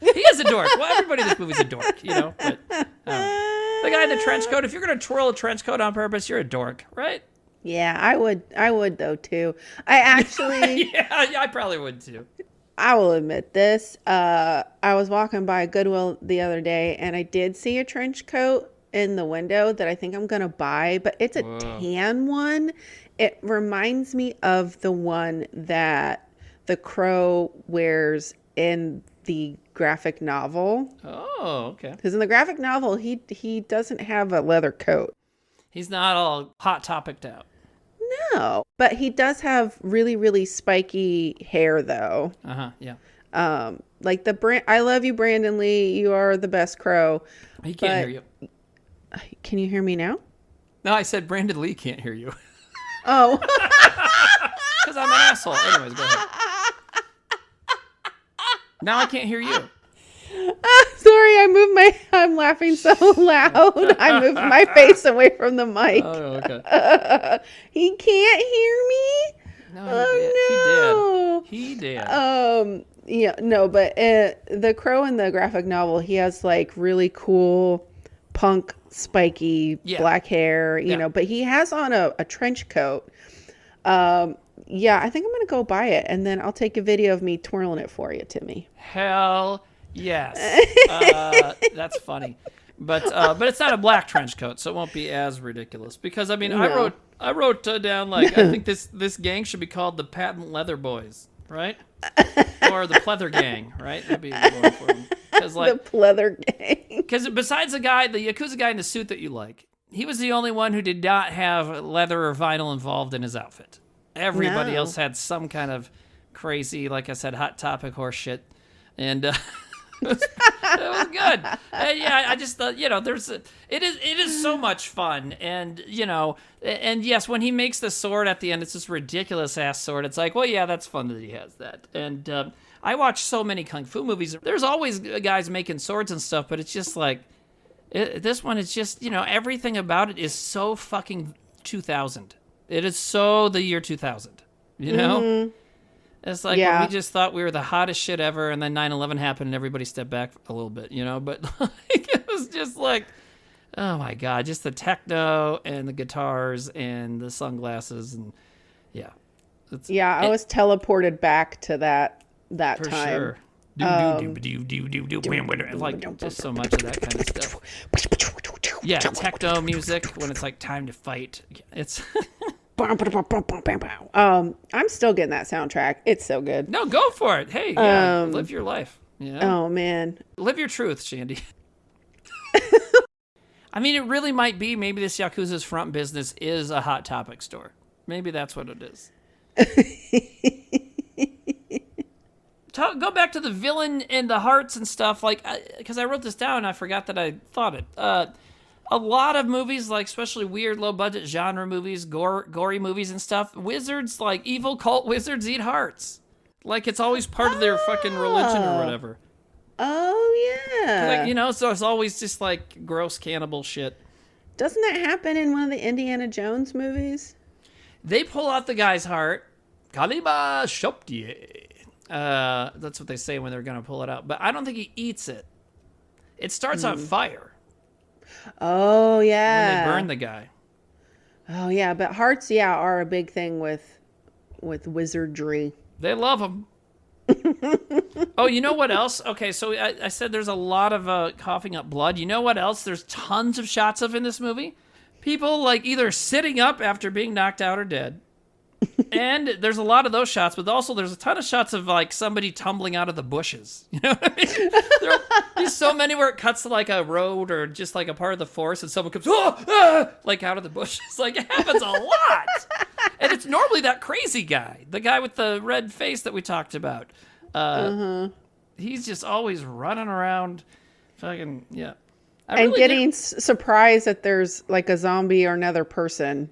He is a dork. Well, everybody in this movie's a dork, But, the guy in the trench coat, if you're going to twirl a trench coat on purpose, you're a dork, right? Yeah, I would though too. I actually yeah, I probably would too. I will admit this. I was walking by Goodwill the other day and I did see a trench coat in the window that I think I'm going to buy, but it's a tan one. It reminds me of the one that the Crow wears in the graphic novel. Oh, okay. Because in the graphic novel, he doesn't have a leather coat. He's not all hot topicked out. No, but he does have really, really spiky hair, though. Yeah. Like I love you, Brandon Lee. You are the best Crow. He can't hear you. Can you hear me now? No, I said Brandon Lee can't hear you. Oh. Because I'm an asshole. Anyways, go ahead. Now I can't hear you. Sorry, I'm laughing so loud. I moved my face away from the mic. Oh, okay. He can't hear me? No, he did. Yeah, no, but the Crow in the graphic novel, he has like really cool punk spiky black hair, you know, but he has on a trench coat. Yeah, I think I'm going to go buy it and then I'll take a video of me twirling it for you, Timmy. Hell yes. That's funny. But it's not a black trench coat, so it won't be as ridiculous. Because, I mean, no. I wrote down, like, I think this gang should be called the Patent Leather Boys, right? Or the Pleather Gang, right? That'd be more for them. Like, the Pleather Gang. Because besides the Yakuza guy in the suit that you like, he was the only one who did not have leather or vinyl involved in his outfit. Everybody else had some kind of crazy, like I said, hot topic horse shit. And it was good. Yeah, I just thought, it is so much fun. And, and yes, when he makes the sword at the end, it's this ridiculous ass sword. It's like, well, yeah, that's fun that he has that. And I watch so many Kung Fu movies. There's always guys making swords and stuff, but it's just like, this one is just, everything about it is so fucking 2000. It is so the year 2000, Mm-hmm. It's like when we just thought we were the hottest shit ever, and then 9/11 happened, and everybody stepped back a little bit, But like, it was just like, oh my God, just the techno and the guitars and the sunglasses, and yeah. I was teleported back to that for time. Sure. Like just so much of that kind of stuff. Yeah, techno music when it's like time to fight. It's. I'm still getting that soundtrack. It's so good. No, go for it. Hey, live your life. Oh man, live your truth, Shandy. I mean, it really might be. Maybe this Yakuza's front business is a Hot Topic store. Maybe that's what it is. Go back to the villain and the hearts and stuff, like, because I wrote this down and I forgot that I thought it. A lot of movies, like especially weird low-budget genre movies, gory movies and stuff, wizards, like evil cult wizards eat hearts. Like it's always part of their fucking religion or whatever. Oh, yeah. Like, so it's always just like gross cannibal shit. Doesn't that happen in one of the Indiana Jones movies? They pull out the guy's heart. Kalima Shoptie. That's what they say when they're going to pull it out. But I don't think he eats it. It starts on fire. Oh, yeah. When they burn the guy. Oh, yeah. But hearts, are a big thing with wizardry. They love them. Oh, you know what else? Okay, so I said there's a lot of coughing up blood. You know what else there's tons of shots of in this movie? People, like, either sitting up after being knocked out or dead. And there's a lot of those shots, but also there's a ton of shots of like somebody tumbling out of the bushes. You know what I mean? There's so many where it cuts to like a road or just like a part of the forest and someone comes like out of the bushes. Like it happens a lot. And it's normally that crazy guy, the guy with the red face that we talked about. He's just always running around, fucking yeah. And getting surprised that there's like a zombie or another person.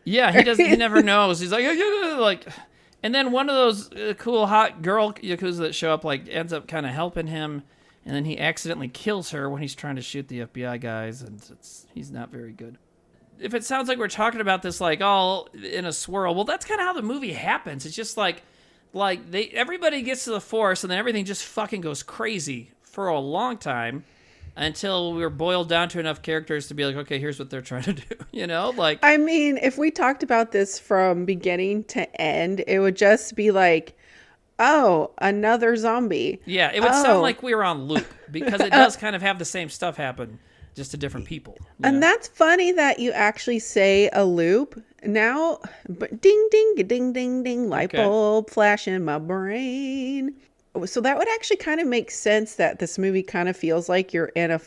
Yeah, he doesn't. He never knows. He's like, like, and then one of those cool hot girl yakuza that show up like ends up kind of helping him, and then he accidentally kills her when he's trying to shoot the FBI guys, and he's not very good. If it sounds like we're talking about this like all in a swirl, well, that's kind of how the movie happens. It's just like everybody gets to the forest, and then everything just fucking goes crazy for a long time. Until we were boiled down to enough characters to be like, okay, here's what they're trying to do. You know, like. I mean, if we talked about this from beginning to end, it would just be like, oh, another zombie. Yeah, it would sound like we were on loop because it does kind of have the same stuff happen, just to different people. Yeah. And that's funny that you actually say a loop. Now, but ding, ding, ding, ding, ding, light bulb flash in my brain. So that would actually kind of make sense that this movie kind of feels like you're in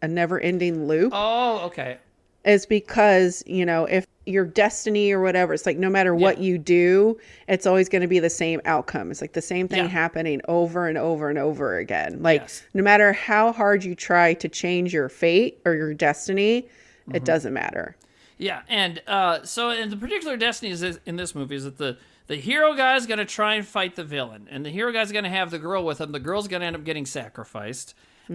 a never-ending loop. Oh, okay. Is because, you know, if your destiny or whatever, it's like no matter what you do, it's always going to be the same outcome. It's like the same thing happening over and over and over again. Like no matter how hard you try to change your fate or your destiny, it doesn't matter. Yeah, and so in the particular destiny in this movie is that the hero guy's going to try and fight the villain, and the hero guy's going to have the girl with him. The girl's going to end up getting sacrificed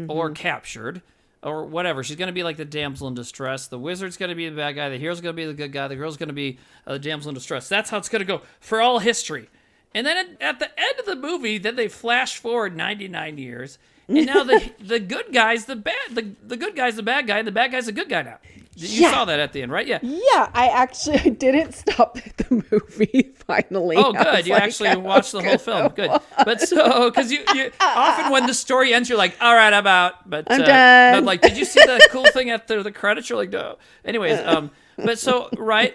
or captured or whatever. She's going to be like the damsel in distress. The wizard's going to be the bad guy. The hero's going to be the good guy. The girl's going to be the damsel in distress. That's how it's going to go for all history. And then at the end of the movie, then they flash forward 99 years, and now the good guy's the good guy's the bad guy, and the bad guy's the good guy now. You saw that at the end, right? Yeah. Yeah, I actually didn't stop the movie finally. Oh, good. You actually watched the whole film. Good. But so, because you often when the story ends, you're like, all right, I'm out. But I'm done. But like, did you see the cool thing at the credits? You're like, no. Anyways, but so, right.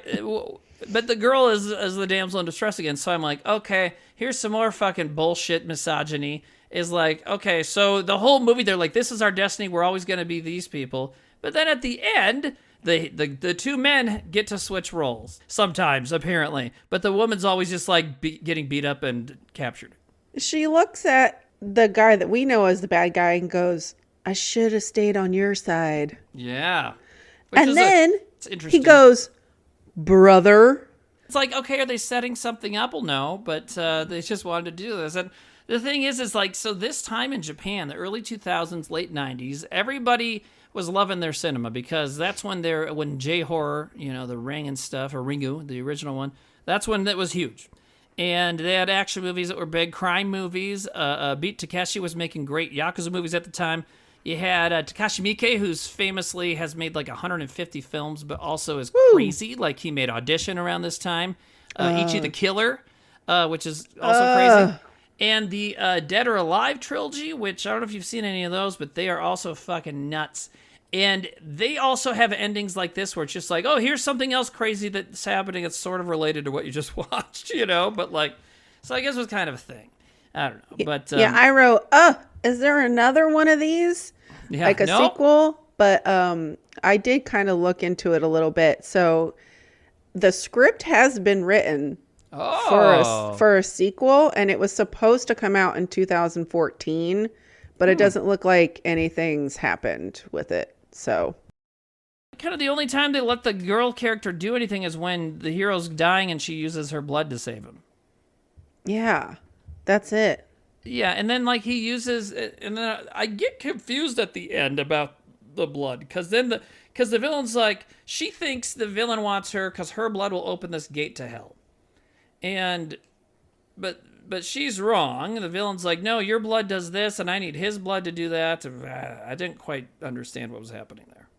But the girl is the damsel in distress again. So I'm like, okay, here's some more fucking bullshit misogyny. Is like, okay, so the whole movie, they're like, this is our destiny. We're always going to be these people. But then at the end, the two men get to switch roles sometimes, apparently. But the woman's always just like getting beat up and captured. She looks at the guy that we know as the bad guy and goes, I should have stayed on your side. Yeah. And then he goes, brother. It's like, okay, are they setting something up? Well, no, but they just wanted to do this. And the thing is like, so this time in Japan, the early 2000s, late 90s, everybody was loving their cinema because that's when J-horror, you know, the Ring and stuff, or Ringu, the original one, that's when that was huge. And they had action movies that were big, crime movies. Beat Takeshi was making great Yakuza movies at the time. You had Takashi Miike, who's famously has made like 150 films, but also is crazy. Like he made Audition around this time. Ichi the Killer, which is also crazy. And the Dead or Alive trilogy, which I don't know if you've seen any of those, but they are also fucking nuts. And they also have endings like this where it's just like, oh, here's something else crazy that's happening that's sort of related to what you just watched, you know? But like, so I guess it was kind of a thing. I don't know. But yeah, I wrote, is there another one of these? Yeah, like a sequel? But I did kind of look into it a little bit. So the script has been written for a sequel, and it was supposed to come out in 2014, but it doesn't look like anything's happened with it. So kind of the only time they let the girl character do anything is when the hero's dying and she uses her blood to save him. Yeah, that's it. Yeah, and then like he uses, and then I get confused at the end about the blood because the villain's like, she thinks the villain wants her because her blood will open this gate to hell. But she's wrong. The villain's like, no, your blood does this, and I need his blood to do that. I didn't quite understand what was happening there.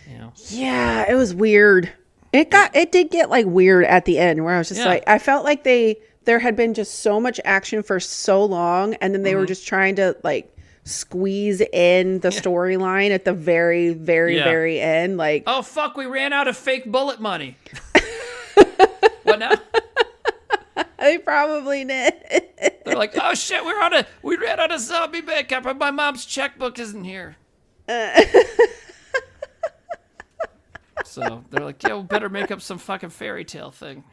You know? Yeah, it was weird. It did get like weird at the end, where I was just like, I felt like there had been just so much action for so long, and then they were just trying to like squeeze in the storyline at the very, very, very end. Like, oh fuck, we ran out of fake bullet money. What now? They probably did. They're like, oh shit, we ran out of zombie makeup, and my mom's checkbook isn't here. So they're like, yo, better make up some fucking fairy tale thing.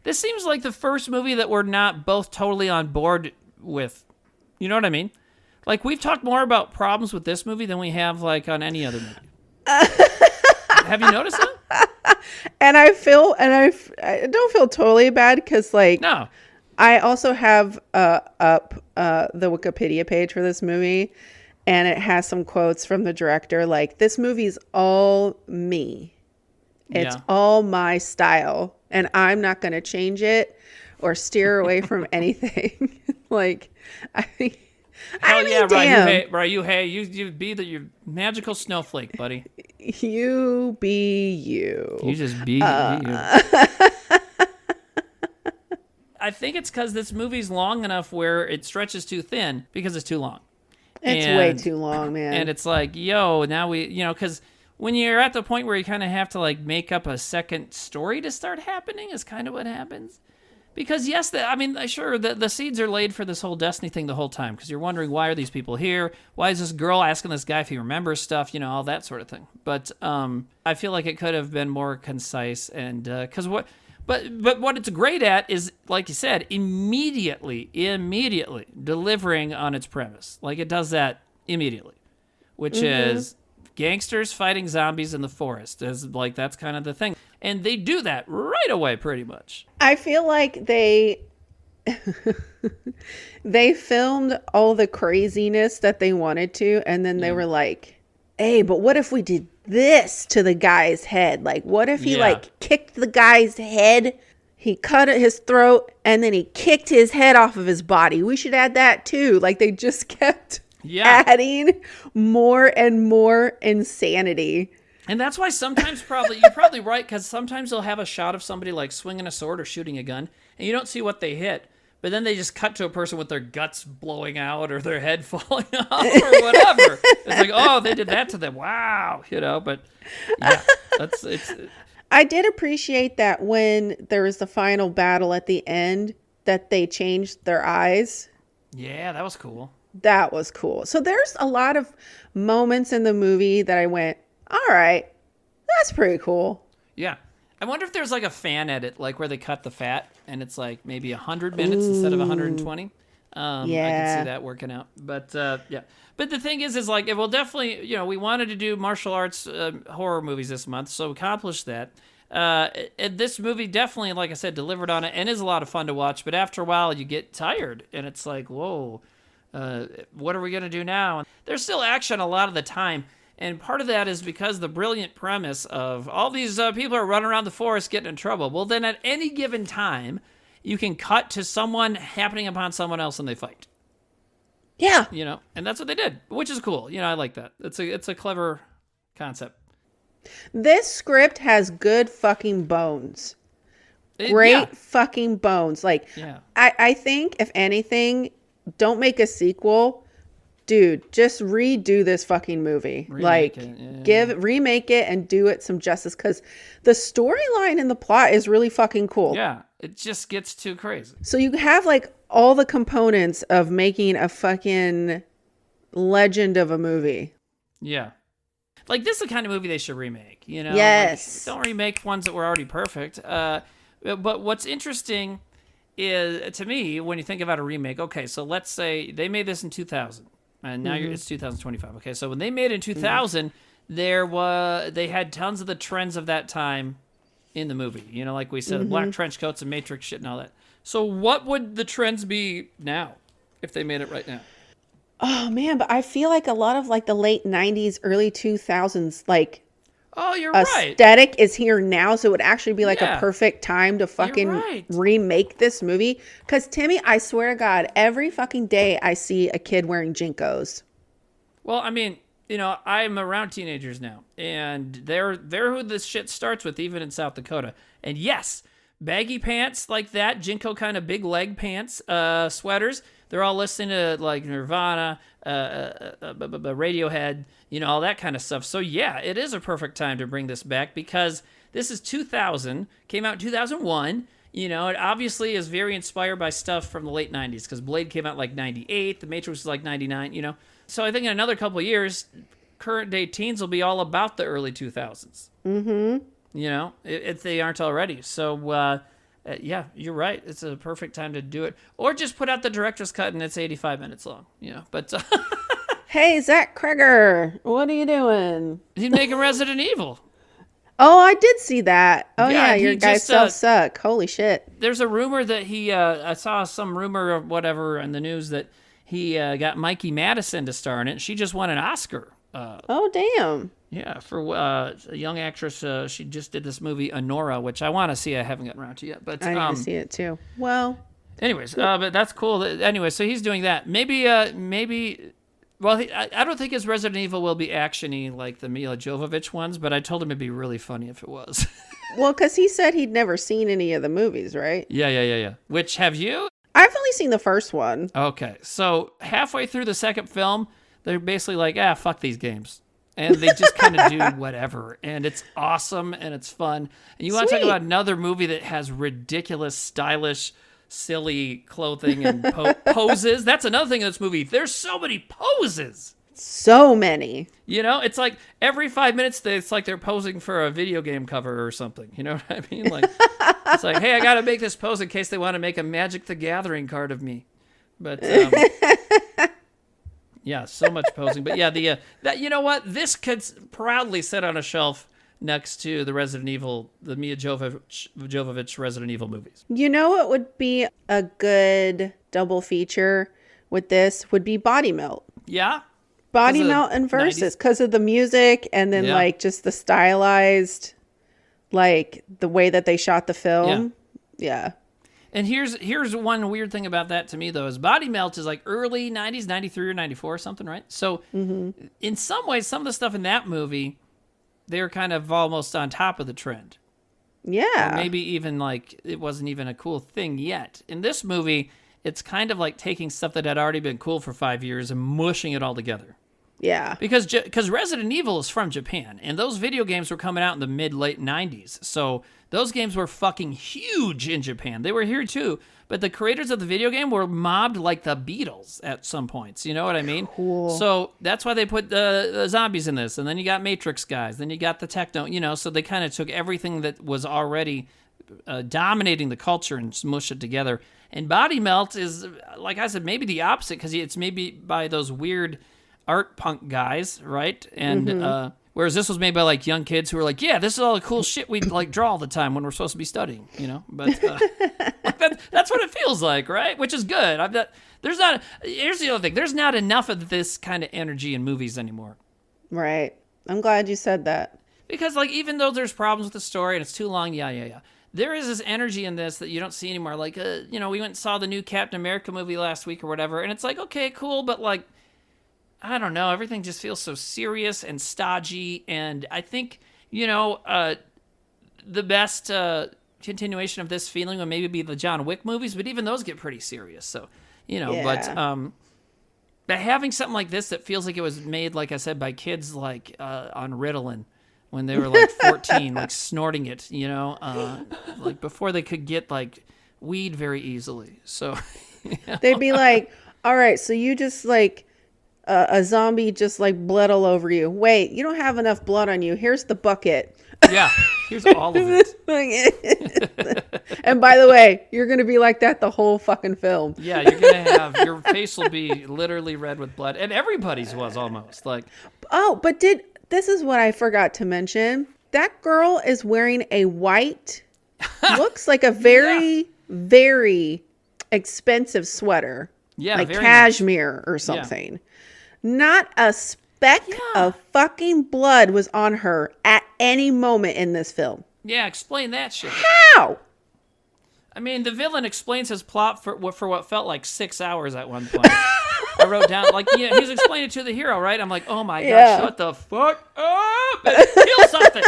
This seems like the first movie that we're not both totally on board with. You know what I mean? Like, we've talked more about problems with this movie than we have, like, on any other movie. Have you noticed that? And I don't feel totally bad because, like, No. I also have up the Wikipedia page for this movie, and it has some quotes from the director, like, this movie's all me. It's all my style, and I'm not going to change it or steer away from anything. Like, I mean, damn. You be your magical snowflake, buddy. You be you. You just be you. I think it's because this movie's long enough where it stretches too thin because it's too long. It's way too long, man. And it's like, yo, now because when you're at the point where you kind of have to, like, make up a second story to start happening is kind of what happens. Because, yes, the seeds are laid for this whole Destiny thing the whole time. Because you're wondering, why are these people here? Why is this girl asking this guy if he remembers stuff? All that sort of thing. But I feel like it could have been more concise. And because But what it's great at is, like you said, immediately delivering on its premise. Like, it does that immediately, which is gangsters fighting zombies in the forest. That's kind of the thing. And they do that right away, pretty much. I feel like they filmed all the craziness that they wanted to, and then they were like, hey, but what if we did this to the guy's head? Like, what if he kicked the guy's head, he cut his throat, and then he kicked his head off of his body? We should add that too. Like, they just kept adding more and more insanity. And that's why sometimes you're probably right, because sometimes they'll have a shot of somebody, like, swinging a sword or shooting a gun, and you don't see what they hit. But then they just cut to a person with their guts blowing out or their head falling off or whatever. It's like, oh, they did that to them. Wow. But yeah, I did appreciate that when there was the final battle at the end that they changed their eyes. Yeah, that was cool. That was cool. So there's a lot of moments in the movie that I went, all right, that's pretty cool. Yeah. I wonder if there's, like, a fan edit, like, where they cut the fat and it's like maybe 100 minutes instead of 120. I can see that working out. But yeah. But the thing is like, it will definitely, we wanted to do martial arts horror movies this month, so we accomplished that. This movie definitely, like I said, delivered on it and is a lot of fun to watch. But after a while, you get tired and it's like, whoa, what are we going to do now? There's still action a lot of the time. And part of that is because the brilliant premise of all these people are running around the forest getting in trouble. Well, then at any given time, you can cut to someone happening upon someone else and they fight. Yeah. And that's what they did, which is cool. I like that. It's a clever concept. This script has good fucking bones. Great fucking bones. Like, I think, if anything, don't make a sequel. Dude, just redo this fucking movie. Remake it and do it some justice, because the storyline and the plot is really fucking cool. Yeah, it just gets too crazy. So you have, like, all the components of making a fucking legend of a movie. Yeah. Like, this is the kind of movie they should remake, Yes. Like, don't remake ones that were already perfect. But what's interesting is, to me, when you think about a remake, okay, so let's say they made this in 2000. And now it's 2025. Okay, so when they made it in 2000, they had tons of the trends of that time in the movie. Like we said, the black trench coats and Matrix shit and all that. So what would the trends be now if they made it right now? Oh man, but I feel like a lot of, like, the late 90s, early 2000s, like, oh, you're aesthetic is here now, so it would actually be like a perfect time to fucking remake this movie. Because, Timmy, I swear to God, every fucking day I see a kid wearing Jinkos. Well, I mean, I'm around teenagers now, and they're who this shit starts with, even in South Dakota. And yes, baggy pants like that, Jinko kind of big leg pants, sweaters. They're all listening to, like, Nirvana, Radiohead, all that kind of stuff. So yeah, it is a perfect time to bring this back, because this is 2000, came out in 2001. It obviously is very inspired by stuff from the late 90s, because Blade came out like 98, The Matrix was like 99, So I think in another couple of years, current day teens will be all about the early 2000s. Mm-hmm. You know, if they aren't already. So, yeah, you're right. It's a perfect time to do it. Or just put out the director's cut and it's 85 minutes long, you know. But Hey, Zach Kreger, what are you doing? he's making Resident Evil. Oh, I did see that. Oh, Yeah, yeah, your he guys just, still suck. Holy shit. There's a rumor that I saw some rumor of whatever in the news that he got Mikey Madison to star in it. She just won an Oscar. Oh, damn. Yeah, for a young actress. She just did this movie, Honora, which I want to see. I haven't gotten around to yet. But I need to see it, too. Well. Anyways, but that's cool. Anyway, so he's doing that. Maybe. Well, I don't think his Resident Evil will be action-y like the Mila Jovovich ones, but I told him it'd be really funny if it was. Well, because he said he'd never seen any of the movies, right? Yeah. Which, have you? I've only seen the first one. Okay, so halfway through the second film, they're basically like, fuck these games. And they just kind of do whatever. And it's awesome, and it's fun. And you want to talk about another movie that has ridiculous, stylish, silly clothing and poses? That's another thing in this movie. There's so many poses. So many. You know, it's like every 5 minutes, it's like they're posing for a video game cover or something. You know what I mean? Like, it's like, hey, I got to make this pose in case they want to make a Magic the Gathering card of me. But, yeah, so much posing. But yeah, that, you know what? This could proudly sit on a shelf next to the Resident Evil, the Mia Jovovich Resident Evil movies. You know what would be a good double feature with this would be Body Melt. Yeah? Body Melt and Versus, because of the music and then like just the stylized, like the way that they shot the film. Yeah. And here's one weird thing about that to me, though, is Body Melt is like early 90s, 93 or 94 or something, right? So in some ways, some of the stuff in that movie, they're kind of almost on top of the trend. Yeah. Or maybe even like it wasn't even a cool thing yet. In this movie, it's kind of like taking stuff that had already been cool for 5 years and mushing it all together. Yeah. Because Resident Evil is from Japan, and those video games were coming out in the late 90s. So those games were fucking huge in Japan. They were here too, but the creators of the video game were mobbed like the Beatles at some points. You know what I mean? Cool. So that's why they put the zombies in this, and then you got Matrix guys, then you got the techno, you know, so they kind of took everything that was already dominating the culture and smushed it together. And Body Melt is, like I said, maybe the opposite, because it's maybe by those weird art punk guys, right? And whereas this was made by like young kids who were like, yeah, this is all the cool shit we like draw all the time when we're supposed to be studying, you know. But that's what it feels like, right? Which is good. Here's the other thing: there's not enough of this kind of energy in movies anymore. Right. I'm glad you said that. Because like even though there's problems with the story and it's too long, yeah. There is this energy in this that you don't see anymore. Like, you know, we went and saw the new Captain America movie last week or whatever, and it's like, okay, cool, but like, I don't know, everything just feels so serious and stodgy, and I think, you know, the best continuation of this feeling would maybe be the John Wick movies, but even those get pretty serious, so, you know, but having something like this that feels like it was made, like I said, by kids like on Ritalin when they were like 14, like snorting it, you know, like before they could get like weed very easily, so. You know? They'd be like, all right, so you just like, a zombie just like bled all over you. Wait, you don't have enough blood on you. Here's the bucket. Yeah, here's all of it. And by the way, you're going to be like that the whole fucking film. Yeah, you're going to have, your face will be literally red with blood. And everybody's was almost like. Oh, but this is what I forgot to mention. That girl is wearing a white, looks like a very, very expensive sweater. Yeah, like very cashmere nice. Or something. Yeah. Not a speck of fucking blood was on her at any moment in this film. Yeah, explain that shit. How? I mean, the villain explains his plot for what felt like 6 hours at one point. I wrote down, like, yeah, he's explaining it to the hero, right? I'm like, oh my God, shut the fuck up and kill something.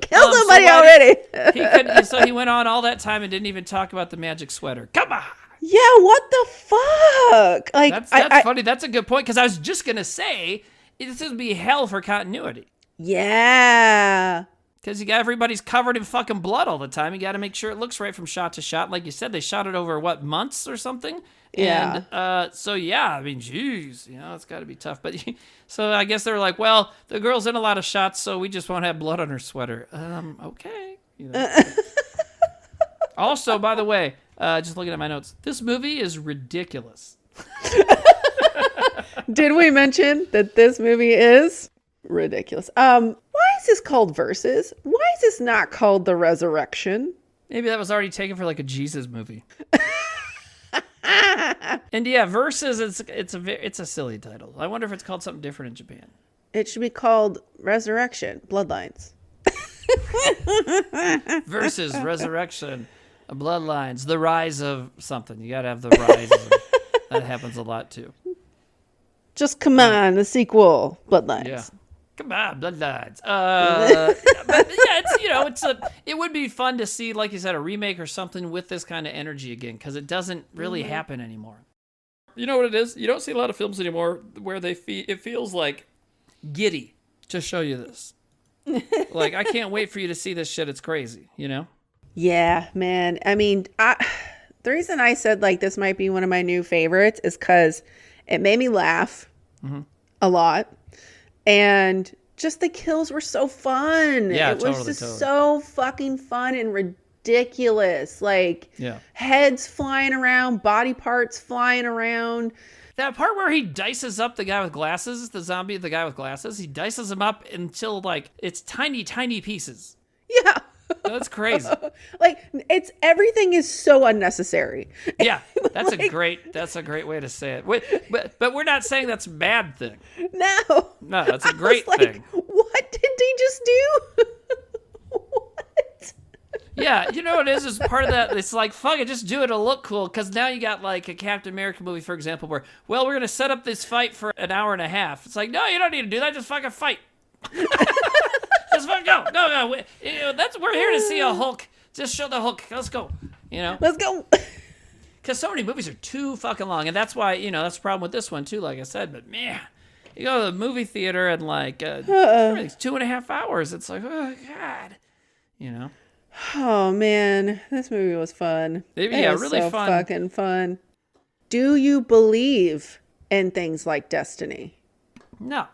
Kill somebody already. So he went on all that time and didn't even talk about the magic sweater. Come on. Yeah, what the fuck? Like that's funny. That's a good point, because I was just gonna say this would be hell for continuity. Yeah. Because everybody's covered in fucking blood all the time. You got to make sure it looks right from shot to shot. Like you said, they shot it over, months or something? Yeah. And so, yeah, I mean, geez, it's got to be tough. But so I guess they're like, well, the girl's in a lot of shots, so we just won't have blood on her sweater. Okay. Also, by the way, just looking at my notes, this movie is ridiculous. Did we mention that this movie is ridiculous? Why is this called Versus? Why is this not called The Resurrection? Maybe that was already taken for like a Jesus movie. And yeah, Versus, it's a silly title. I wonder if it's called something different in Japan. It should be called Resurrection, Bloodlines. Versus Resurrection, Bloodlines, the rise of something. You gotta have the rise. That happens a lot too. Just come on, the sequel, Bloodlines. Yeah. Come on, Bloodlines. But yeah, it would be fun to see, like you said, a remake or something with this kind of energy again, because it doesn't really happen anymore. You know what it is? You don't see a lot of films anymore where it feels like giddy to show you this. Like, I can't wait for you to see this shit. It's crazy, Yeah, man. I mean, the reason I said like this might be one of my new favorites is because it made me laugh a lot. And just the kills were so fun. Yeah, it was totally. so fucking fun and ridiculous. Like, heads flying around, body parts flying around. That part where he dices up the guy with glasses, the guy with glasses, he dices him up until, like, it's tiny, tiny pieces. Yeah. That's crazy. Like, everything is so unnecessary. Yeah, that's a great way to say it. But we're not saying that's a bad thing. No, that's a great thing. What did he just do? What? Yeah, you know what it is part of that. It's like, fuck it, just do it to look cool. Because now you got like a Captain America movie, for example, where, well, we're going to set up this fight for an hour and a half. It's like, no, you don't need to do that. Just fucking fight. Just fucking go. No. We're here to see a Hulk. Just show the Hulk. Let's go. Let's go. Because so many movies are too fucking long. And that's why, that's the problem with this one, too, like I said. But, man, you go to the movie theater and, like, it's 2.5 hours. It's like, oh, God. Oh, man. This movie was fun. It was really so fun. Fucking fun. Do you believe in things like destiny? No.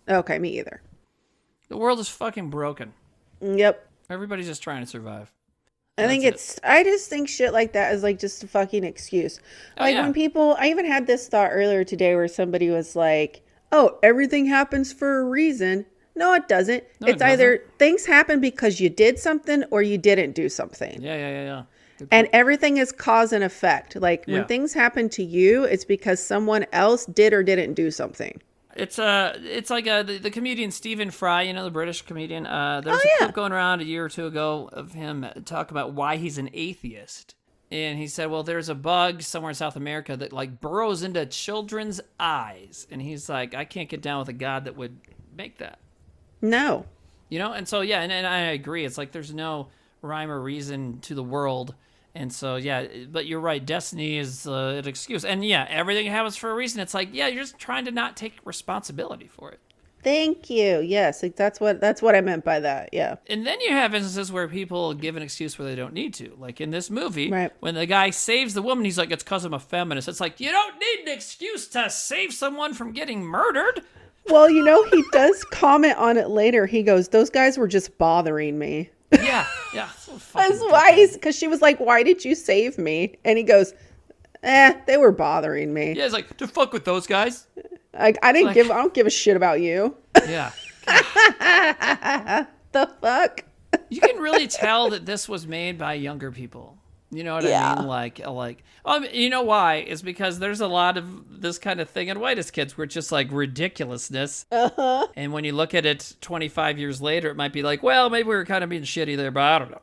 Okay, me either. The world is fucking broken. Yep. Everybody's just trying to survive. I just think shit like that is like just a fucking excuse. Like when people, I even had this thought earlier today where somebody was like, oh, everything happens for a reason. No, it doesn't. It's either things happen because you did something or you didn't do something. Yeah. And everything is cause and effect. Like when things happen to you, it's because someone else did or didn't do something. It's like the comedian Stephen Fry, the British comedian. There was a clip going around a year or two ago of him talking about why he's an atheist. And he said, well, there's a bug somewhere in South America that like burrows into children's eyes. And he's like, I can't get down with a God that would make that. No. And so, yeah, and I agree. It's like there's no rhyme or reason to the world. And so, yeah, but you're right. Destiny is an excuse. And, yeah, everything happens for a reason. It's like, yeah, you're just trying to not take responsibility for it. Thank you. Yes, that's what I meant by that. Yeah. And then you have instances where people give an excuse where they don't need to. Like in this movie, when the guy saves the woman, he's like, it's because I'm a feminist. It's like, you don't need an excuse to save someone from getting murdered. Well, he does comment on it later. He goes, those guys were just bothering me. Yeah. So that's why, because she was like, why did you save me? And he goes, they were bothering me. Yeah, he's like, to fuck with those guys. Like, I don't give a shit about you. Yeah. The fuck? You can really tell that this was made by younger people. You know what I mean? Like, you know why? It's because there's a lot of this kind of thing in whitest kids where it's just like ridiculousness. Uh-huh. And when you look at it 25 years later, it might be like, well, maybe we were kind of being shitty there, but I don't know.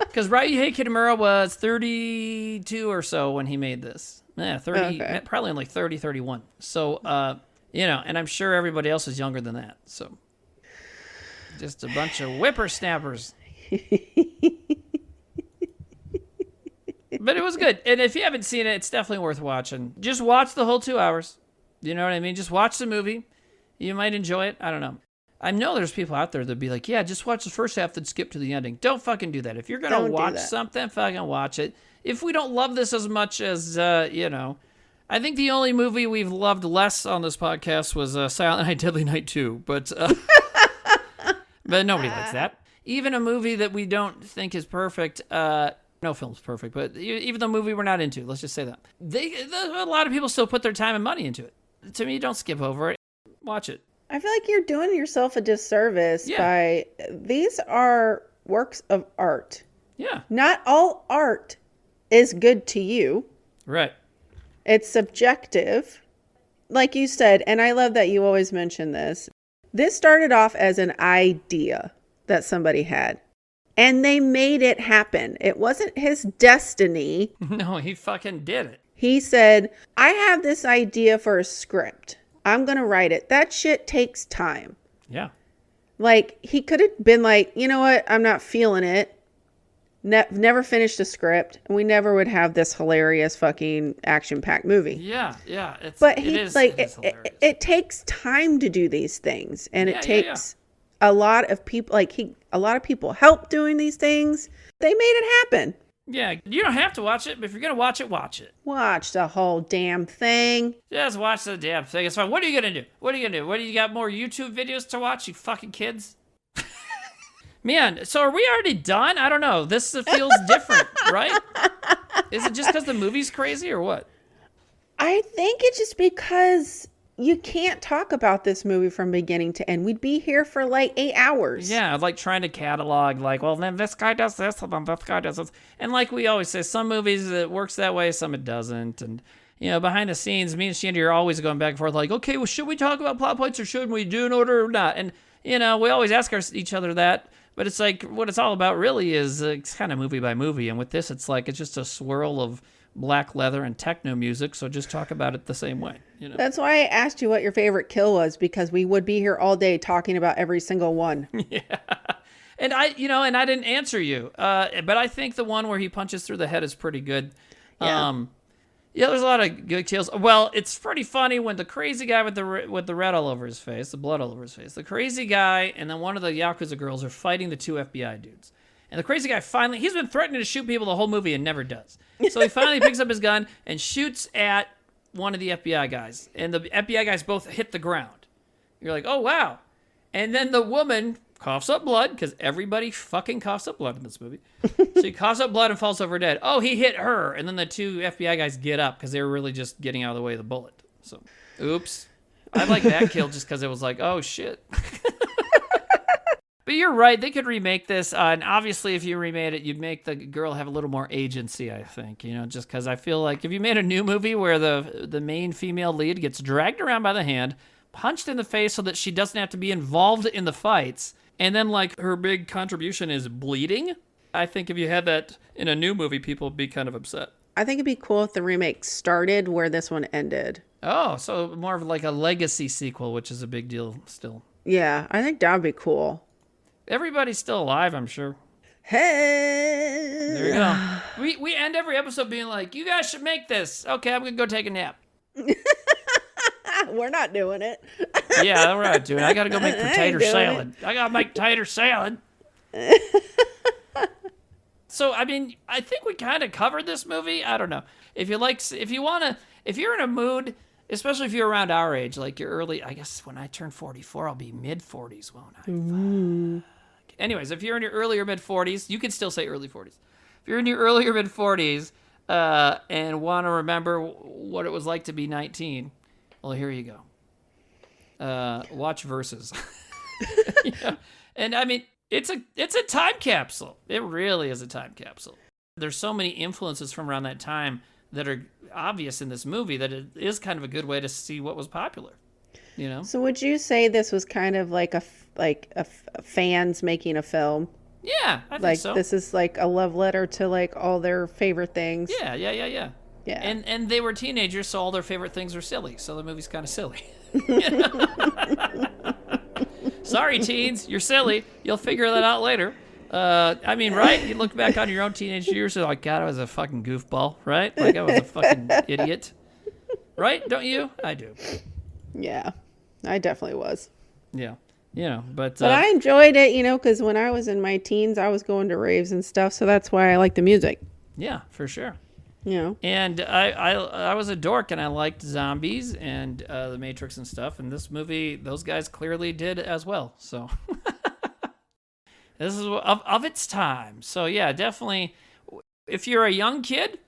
Because Ryuhei Kitamura was 32 or so when he made this. Yeah, 30, okay. Probably only 30, 31. So, and I'm sure everybody else is younger than that. So, just a bunch of whippersnappers. But it was good. And if you haven't seen it, it's definitely worth watching. Just watch the whole 2 hours. You know what I mean? Just watch the movie. You might enjoy it. I don't know. I know there's people out there that'd be like, yeah, just watch the first half, then skip to the ending. Don't fucking do that. If you're gonna watch something, fucking watch it. If we don't love this as much as I think the only movie we've loved less on this podcast was Silent Night, Deadly Night 2, but but nobody likes that. Even a movie that we don't think is perfect. No film's perfect, but even the movie we're not into, let's just say that. A lot of people still put their time and money into it. To me, don't skip over it. Watch it. I feel like you're doing yourself a disservice by these are works of art. Yeah. Not all art is good to you. Right. It's subjective. Like you said, and I love that you always mention this. This started off as an idea that somebody had. And they made it happen. It wasn't his destiny. No, he fucking did it. He said, I have this idea for a script. I'm going to write it. That shit takes time. Yeah. Like, he could have been like, you know what? I'm not feeling it. Never finished a script. And we never would have this hilarious fucking action-packed movie. Yeah. It takes time to do these things. And it takes a lot of people, a lot of people help doing these things. They made it happen. Yeah, you don't have to watch it, but if you're going to watch it, watch it. Watch the whole damn thing. Just watch the damn thing. It's fine. What are you going to do? What do you got more YouTube videos to watch, you fucking kids? Man, so are we already done? I don't know. This feels different, right? Is it just because the movie's crazy or what? I think it's just because you can't talk about this movie from beginning to end. We'd be here for like 8 hours. Yeah, like trying to catalog, like, well, then this guy does this, and then this guy does this. And like we always say, some movies it works that way, some it doesn't. And, behind the scenes, me and Shandy are always going back and forth, like, okay, well, should we talk about plot points or should we do an order or not? And, we always ask each other that. But it's like, what it's all about really is it's kind of movie by movie. And with this, it's like, it's just a swirl of black leather and techno music, so just talk about it the same way. That's why I asked you what your favorite kill was, because we would be here all day talking about every single one. Yeah. And I didn't answer you. But I think the one where he punches through the head is pretty good. Yeah. There's a lot of good kills. Well, it's pretty funny when the crazy guy with the red all over his face, the blood all over his face, the crazy guy and then one of the Yakuza girls are fighting the two FBI dudes. And the crazy guy he's been threatening to shoot people the whole movie and never does. So he finally picks up his gun and shoots at one of the FBI guys. And the FBI guys both hit the ground. You're like, oh, wow. And then the woman coughs up blood, because everybody fucking coughs up blood in this movie. So he coughs up blood and falls over dead. Oh, he hit her. And then the two FBI guys get up because they were really just getting out of the way of the bullet. So, oops. I like that kill just because it was like, oh, shit. But you're right. They could remake this. And obviously, if you remade it, you'd make the girl have a little more agency, I think. Just because I feel like if you made a new movie where the main female lead gets dragged around by the hand, punched in the face so that she doesn't have to be involved in the fights, and then, like, her big contribution is bleeding, I think if you had that in a new movie, people would be kind of upset. I think it'd be cool if the remake started where this one ended. Oh, so more of like a legacy sequel, which is a big deal still. Yeah, I think that would be cool. Everybody's still alive, I'm sure. Hey. There you go. We end every episode being like, you guys should make this. Okay, I'm going to go take a nap. We're not doing it. Yeah, we're not doing it. I got to go make potato salad. I got to make tater salad. So, I mean, I think we kind of covered this movie. I don't know. If you're in a mood, especially if you're around our age, like you're early, I guess when I turn 44, I'll be mid-40s, won't I? Ooh. Anyways, if you're in your early or mid-40s, you can still say early 40s. If you're in your early or mid-40s and want to remember what it was like to be 19, well, here you go. Watch Versus. Yeah. And I mean, it's a time capsule. It really is a time capsule. There's so many influences from around that time that are obvious in this movie that it is kind of a good way to see what was popular. So would you say this was kind of like a fans making a film? Yeah, I think so. Like this is like a love letter to like all their favorite things. Yeah. Yeah. And they were teenagers, so all their favorite things are silly. So the movie's kind of silly. Sorry, teens, you're silly. You'll figure that out later. I mean, right? You look back on your own teenage years and like, God, I was a fucking goofball, right? Like I was a fucking idiot. Right? Don't you? I do. Yeah, I definitely was. Yeah. But I enjoyed it, because when I was in my teens, I was going to raves and stuff. So that's why I like the music. yeah, for sure. You And I was a dork, and I liked zombies and the Matrix and stuff. And this movie, those guys clearly did as well. So this is of its time. So yeah, definitely. If you're a young kid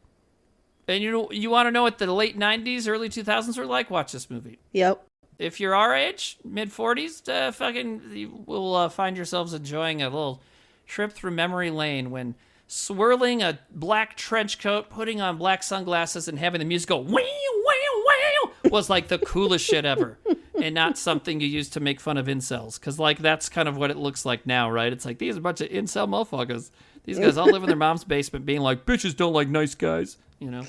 and you want to know what the late '90s, early 2000s were like, watch this movie. Yep. If you're our age, mid 40s, you will find yourselves enjoying a little trip through memory lane when swirling a black trench coat, putting on black sunglasses, and having the music go wow, wow, wow was like the coolest shit ever. And not something you use to make fun of incels. Because, that's kind of what it looks like now, right? It's like, these are a bunch of incel motherfuckers. These guys all live in their mom's basement being like, bitches don't like nice guys, So.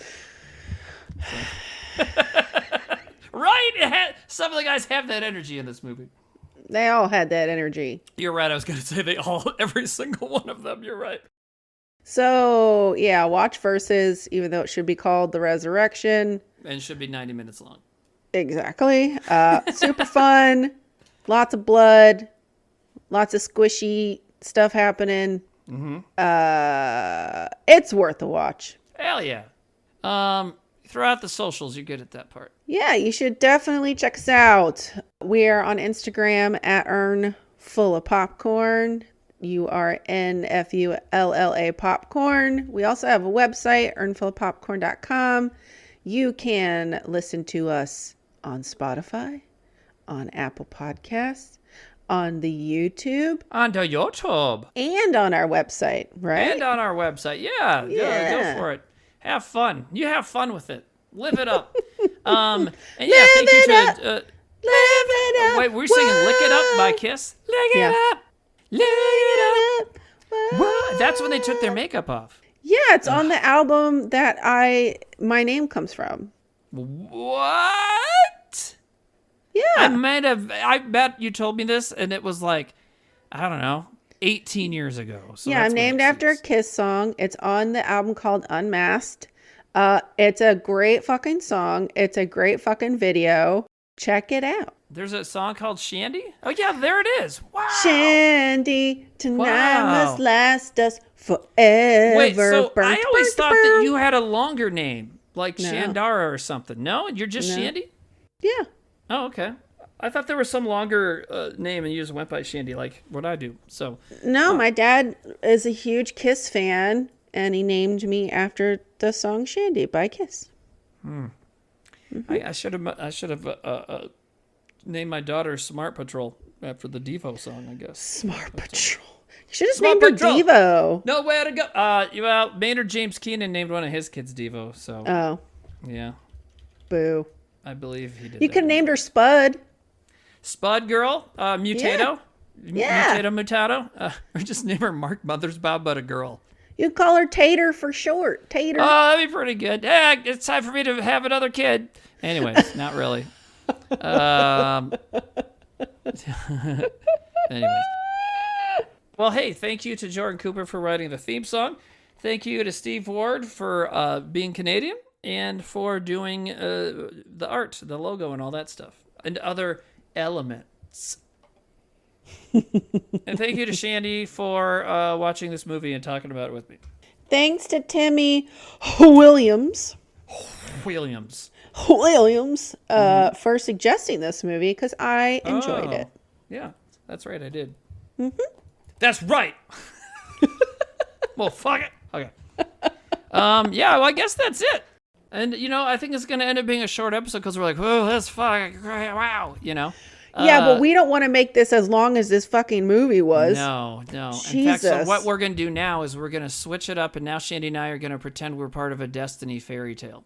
Right? Some of the guys have that energy in this movie. They all had that energy. You're right. I was going to say every single one of them. You're right. So, yeah, watch Versus, even though it should be called The Resurrection. And it should be 90 minutes long. Exactly. Super fun. Lots of blood. Lots of squishy stuff happening. Mm-hmm. It's worth a watch. Hell yeah. Throughout the socials, you're good at that part. Yeah, you should definitely check us out. We are on Instagram at EarnFullOfPopcorn. URNFULLA Popcorn. We also have a website, earnfullofpopcorn.com. You can listen to us on Spotify, on Apple Podcasts, on the YouTube. On the YouTube. And on our website, right? And on our website. Yeah. Go for it. Have fun. You have fun with it. Live it up. And yeah, thank you to... Live it up. Wait, we're singing Lick It Up by Kiss? Lick it up. Lick it up. What? That's when they took their makeup off. Yeah, it's on the album that my name comes from. What? Yeah. I bet you told me this, and it was like, I don't know, 18 years ago. So yeah, I'm named after a Kiss song. It's on the album called Unmasked. It's a great fucking song. It's a great fucking video. Check it out. There's a song called Shandy? Oh, yeah, there it is. Wow. Shandy, tonight must last us forever. Wait, so burn, I always burn, thought burn. that you had a longer name, like No. Shandara or something. No? You're just Shandy? Yeah. Oh, okay. I thought there was some longer name and you just went by Shandy, like what I do. So No, my dad is a huge Kiss fan, and he named me after the song Shandy by Kiss. Mm-hmm. I should have named my daughter Smart Patrol after the Devo song, I guess. Smart Patrol. You should have named her Devo. Nowhere to go. Well, Maynard James Keenan named one of his kids Devo, so. Oh. Yeah. Boo. I believe he did. You could have named her Spud. Spud Girl? Mutato? Yeah. Mutato? Or just name her Mark Mothersbaugh, but a girl. You'd call her Tater for short. Tater. Oh, that'd be pretty good. Yeah, it's time for me to have another kid. Anyways, not really. Anyways. Well, hey, thank you to Jordan Cooper for writing the theme song. Thank you to Steve Ward for being Canadian and for doing the art, the logo, and all that stuff, and other elements. And thank you to Shandy for watching this movie and talking about it with me. Thanks to Timmy Williams. For suggesting this movie because I enjoyed it. Yeah, that's right. I did. Mm-hmm. That's right. Well, fuck it. Okay. Yeah, well, I guess that's it. And, I think it's going to end up being a short episode because we're like, oh, that's fucking great. Wow, Yeah, but we don't want to make this as long as this fucking movie was. No. Jesus. In fact, so what we're going to do now is we're going to switch it up, and now Shandy and I are going to pretend we're part of a Destiny fairy tale.